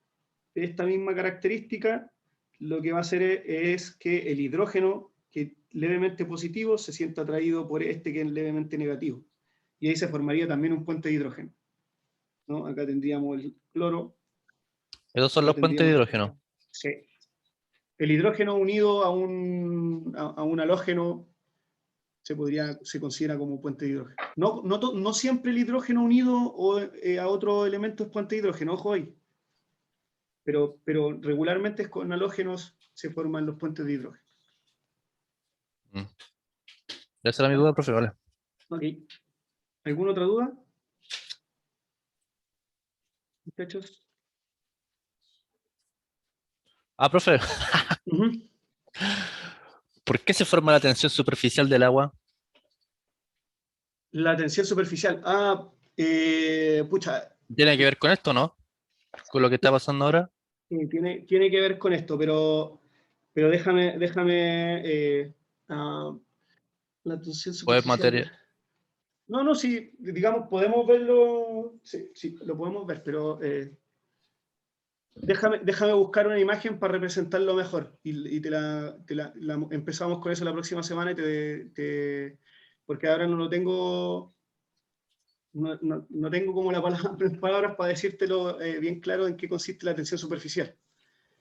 esta misma característica, lo que va a hacer es que el hidrógeno, que es levemente positivo, se sienta atraído por este que es levemente negativo. Y ahí se formaría también un puente de hidrógeno, ¿no? Acá tendríamos el cloro, Esos son acá los puentes de tendríamos... hidrógeno. Sí. El hidrógeno unido a un halógeno se considera como puente de hidrógeno. No siempre el hidrógeno unido a otro elemento es puente de hidrógeno, ojo ahí. Pero regularmente es con halógenos se forman los puentes de hidrógeno. Mm. Esa era mi ¿Ya? duda, profe, vale. Ok. ¿Alguna otra duda? Muchachos. Ah, profe, Ujú. ¿por qué se forma la tensión superficial del agua? La tensión superficial. Pucha, ¿Tiene que ver con esto, no? Con lo que está pasando ahora. tiene que ver con esto, pero déjame la tensión Pues superficial. materia. No, sí, digamos, podemos verlo, sí, lo podemos ver, pero déjame buscar una imagen para representarlo mejor y empezamos con eso la próxima semana porque ahora no lo tengo, no tengo como las palabras para decírtelo bien claro en qué consiste la tensión superficial.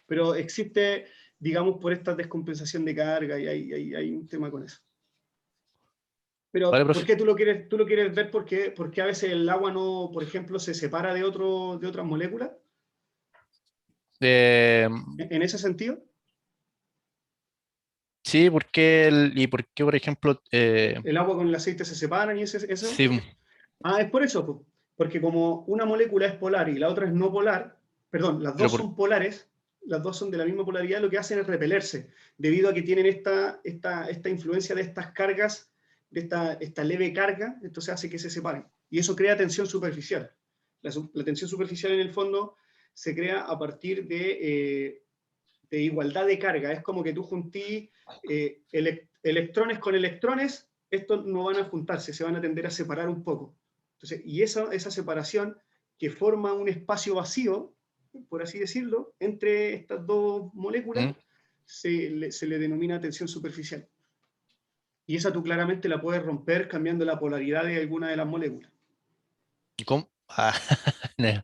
Pero existe, digamos, por esta descompensación de carga y hay un tema con eso. Pero, Vale, ¿por profe. qué tú lo quieres ver? Porque a veces el agua no, por ejemplo, se separa de otras moléculas, Eh, en ese sentido. sí, ¿y por qué, por ejemplo, El agua con el aceite se separan y eso. sí, Ah, es por eso, po. Porque como una molécula es polar y la otra es no polar, perdón, las pero dos son polares, las dos son de la misma polaridad, lo que hacen es repelerse, debido a que tienen esta influencia de estas cargas, de esta leve carga, entonces hace que se separen. Y eso crea tensión superficial. La tensión superficial en el fondo se crea a partir de igualdad de carga. Es como que tú juntís electrones con electrones, estos no van a juntarse, se van a tender a separar un poco. Entonces, y esa separación que forma un espacio vacío, por así decirlo, entre estas dos moléculas, ¿Mm? se le denomina tensión superficial. Y esa tú claramente la puedes romper cambiando la polaridad de alguna de las moléculas. ¿Y cómo? Ah, no,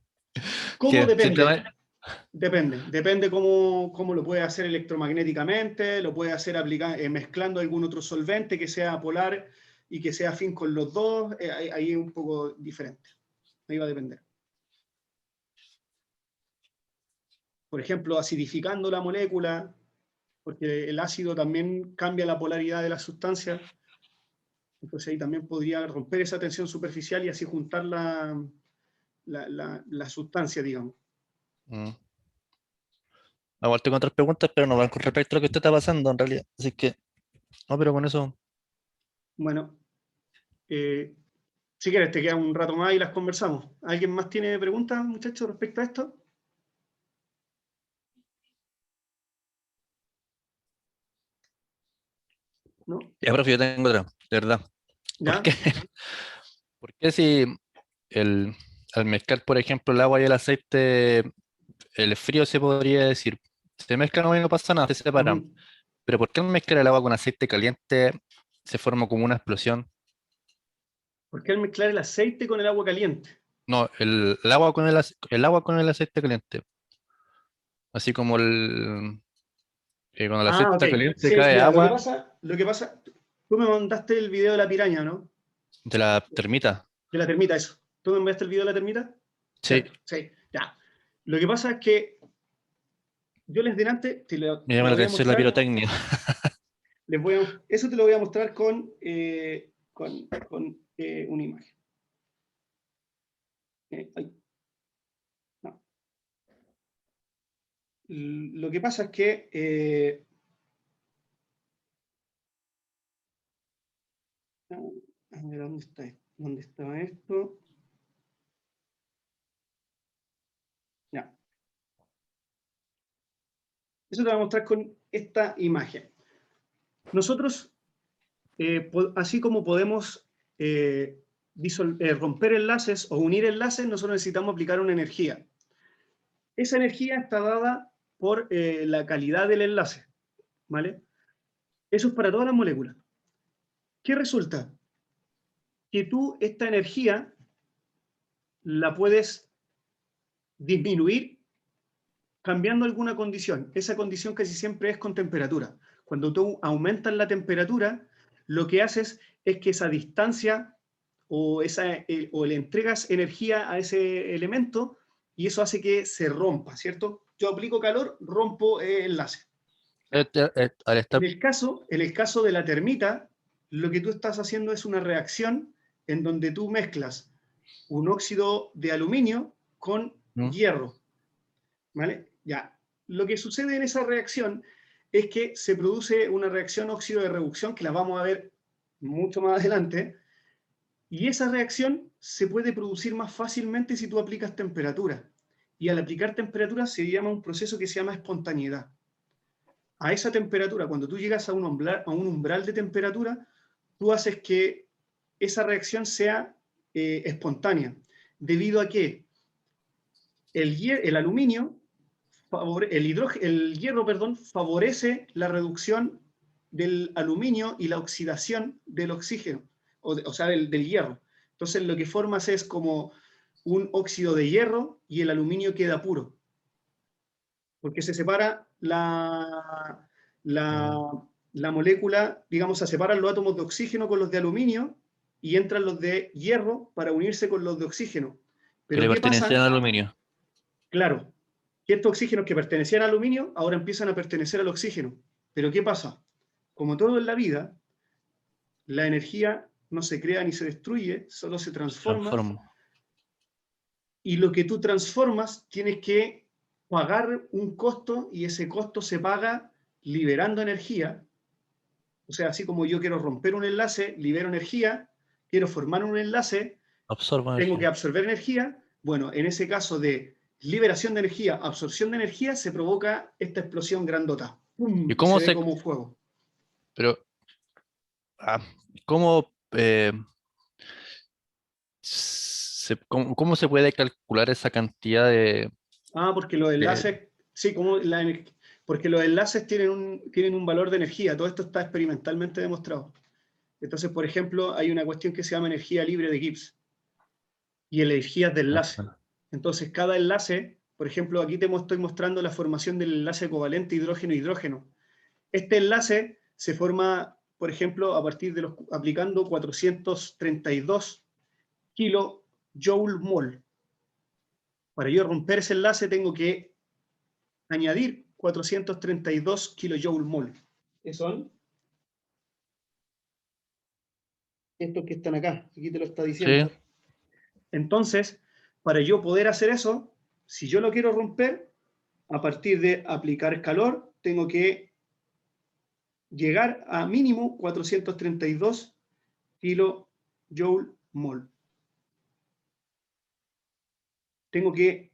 ¿Cómo? que Depende. simplemente, Depende cómo lo puede hacer electromagnéticamente, lo puede hacer mezclando algún otro solvente que sea polar y que sea afín con los dos, ahí es un poco diferente. Ahí va a depender. Por ejemplo, acidificando la molécula, porque el ácido también cambia la polaridad de la sustancia, entonces ahí también podría romper esa tensión superficial y así juntar la sustancia, digamos. mm. Igual tengo otras preguntas, pero no van con respecto a lo que usted está pasando en realidad. Así que, no, pero con eso, Bueno, eh, si quieres te queda un rato más y las conversamos. ¿Alguien más tiene preguntas, muchachos, respecto a esto? ¿No? ya, profe, yo tengo otra, de verdad. ¿Por ¿Ya? qué? ¿Por qué si el, al mezclar, por ejemplo, el agua y el aceite, el frío se podría decir, se mezclan y no pasa nada, se separan? Ujú. Pero ¿por qué al mezclar el agua con aceite caliente se forma como una explosión? ¿Por qué al mezclar el aceite con el agua caliente? No, el agua con el agua con el aceite caliente. Así como cuando el aceite Ah, ok. está caliente Sí, cae mira, agua lo que pasa, tú me mandaste el video de la piraña, ¿no? de la termita. De la termita, eso. ¿Tú me enviaste el video de la termita? Sí, ¿Cierto? Sí, ya. Lo que pasa es que yo les delante, me te llama lo la voy a atención la mostrar, pirotecnia. eso te lo voy a mostrar con una imagen. Ay, no. Lo que pasa es que a ver, ¿dónde está esto? ¿Dónde estaba esto? Ya. Eso te voy a mostrar con esta imagen. Nosotros, así como podemos romper enlaces o unir enlaces, nosotros necesitamos aplicar una energía. Esa energía está dada por la calidad del enlace, ¿vale? Eso es para todas las moléculas. ¿Qué resulta? Que tú esta energía la puedes disminuir cambiando alguna condición. Esa condición casi siempre es con temperatura. Cuando tú aumentas la temperatura, lo que haces es que esa distancia o le entregas energía a ese elemento y eso hace que se rompa, ¿cierto? Yo aplico calor, rompo enlace. Al estar, En el caso de la termita, lo que tú estás haciendo es una reacción en donde tú mezclas un óxido de aluminio con ¿no? hierro, ¿vale? Ya. Lo que sucede en esa reacción es que se produce una reacción óxido de reducción, que la vamos a ver mucho más adelante, y esa reacción se puede producir más fácilmente si tú aplicas temperatura. Y al aplicar temperatura se llama un proceso que se llama espontaneidad. A esa temperatura, cuando tú llegas a un umbral de temperatura, tú haces que esa reacción sea espontánea, debido a que el aluminio, el hierro, perdón, favorece la reducción del aluminio y la oxidación del oxígeno, o sea, del hierro. Entonces lo que formas es como un óxido de hierro y el aluminio queda puro, porque se separa la, Mm. la molécula, digamos, se separan los átomos de oxígeno con los de aluminio y entran los de hierro para unirse con los de oxígeno. Que Pero le ¿qué pasa? pertenecían al aluminio. Claro, que estos oxígenos que pertenecían al aluminio ahora empiezan a pertenecer al oxígeno. Pero ¿qué pasa? Como todo en la vida, la energía no se crea ni se destruye, solo se transforma. Transformo. Y lo que tú transformas tienes que pagar un costo y ese costo se paga liberando energía. O sea, así como yo quiero romper un enlace, libero energía, quiero formar un enlace, Absorbo tengo que energía. absorber energía. Bueno, en ese caso de liberación de energía, absorción de energía, se provoca esta explosión grandota. ¡Pum! ¿Y Y cómo se ve se, como fuego. pero, cómo, cómo se puede calcular esa cantidad de, Ah, porque los de- enlaces, sí, porque los enlaces tienen un valor de energía. Todo esto está experimentalmente demostrado. Entonces, por ejemplo, hay una cuestión que se llama energía libre de Gibbs y energías de enlace. Entonces, cada enlace, por ejemplo, aquí estoy mostrando la formación del enlace covalente hidrógeno-hidrógeno. Este enlace se forma, por ejemplo, a partir de aplicando 432 kJ/mol. Para yo romper ese enlace tengo que añadir 432 kJ/mol. ¿Qué son? Estos que están acá, aquí te lo está diciendo. Sí. Entonces, para yo poder hacer eso, si yo lo quiero romper, a partir de aplicar calor, tengo que llegar a mínimo 432 kJ/mol. Tengo que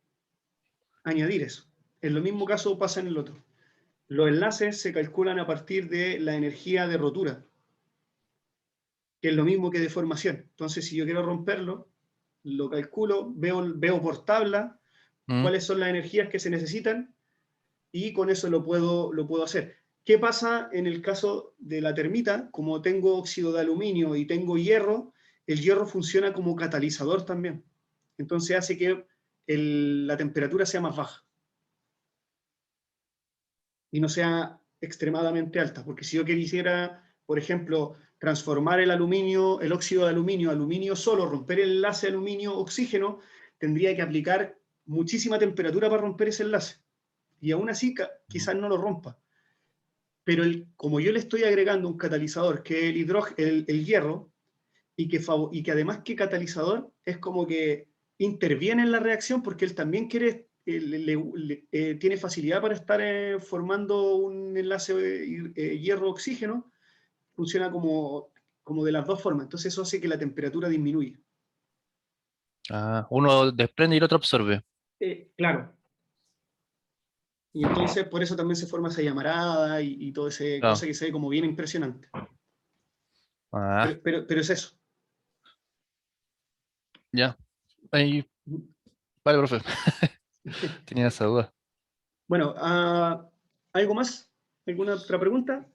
añadir eso. En lo mismo caso pasa en el otro. Los enlaces se calculan a partir de la energía de rotura, que es lo mismo que deformación. Entonces, si yo quiero romperlo, lo calculo, veo por tabla Mm. cuáles son las energías que se necesitan y con eso lo puedo hacer. ¿Qué pasa en el caso de la termita? Como tengo óxido de aluminio y tengo hierro, el hierro funciona como catalizador también. Entonces hace que la temperatura sea más baja y no sea extremadamente alta. Porque si yo quisiera, por ejemplo, transformar el aluminio, el óxido de aluminio, aluminio solo, romper el enlace aluminio-oxígeno, tendría que aplicar muchísima temperatura para romper ese enlace. Y aún así quizás no lo rompa. Pero como yo le estoy agregando un catalizador, que es el hierro, y que además que catalizador es como que interviene en la reacción porque él también quiere, tiene facilidad para estar formando un enlace hierro-oxígeno, funciona como de las dos formas. Entonces eso hace que la temperatura disminuya. Uno desprende y el otro absorbe. Claro. Y entonces por eso también se forma esa llamarada y toda esa Claro. cosa que se ve como bien impresionante. Ah, Pero es eso. ya. Ahí, vale, profe. Tenía esa duda. Bueno, ¿algo más? ¿Alguna otra pregunta?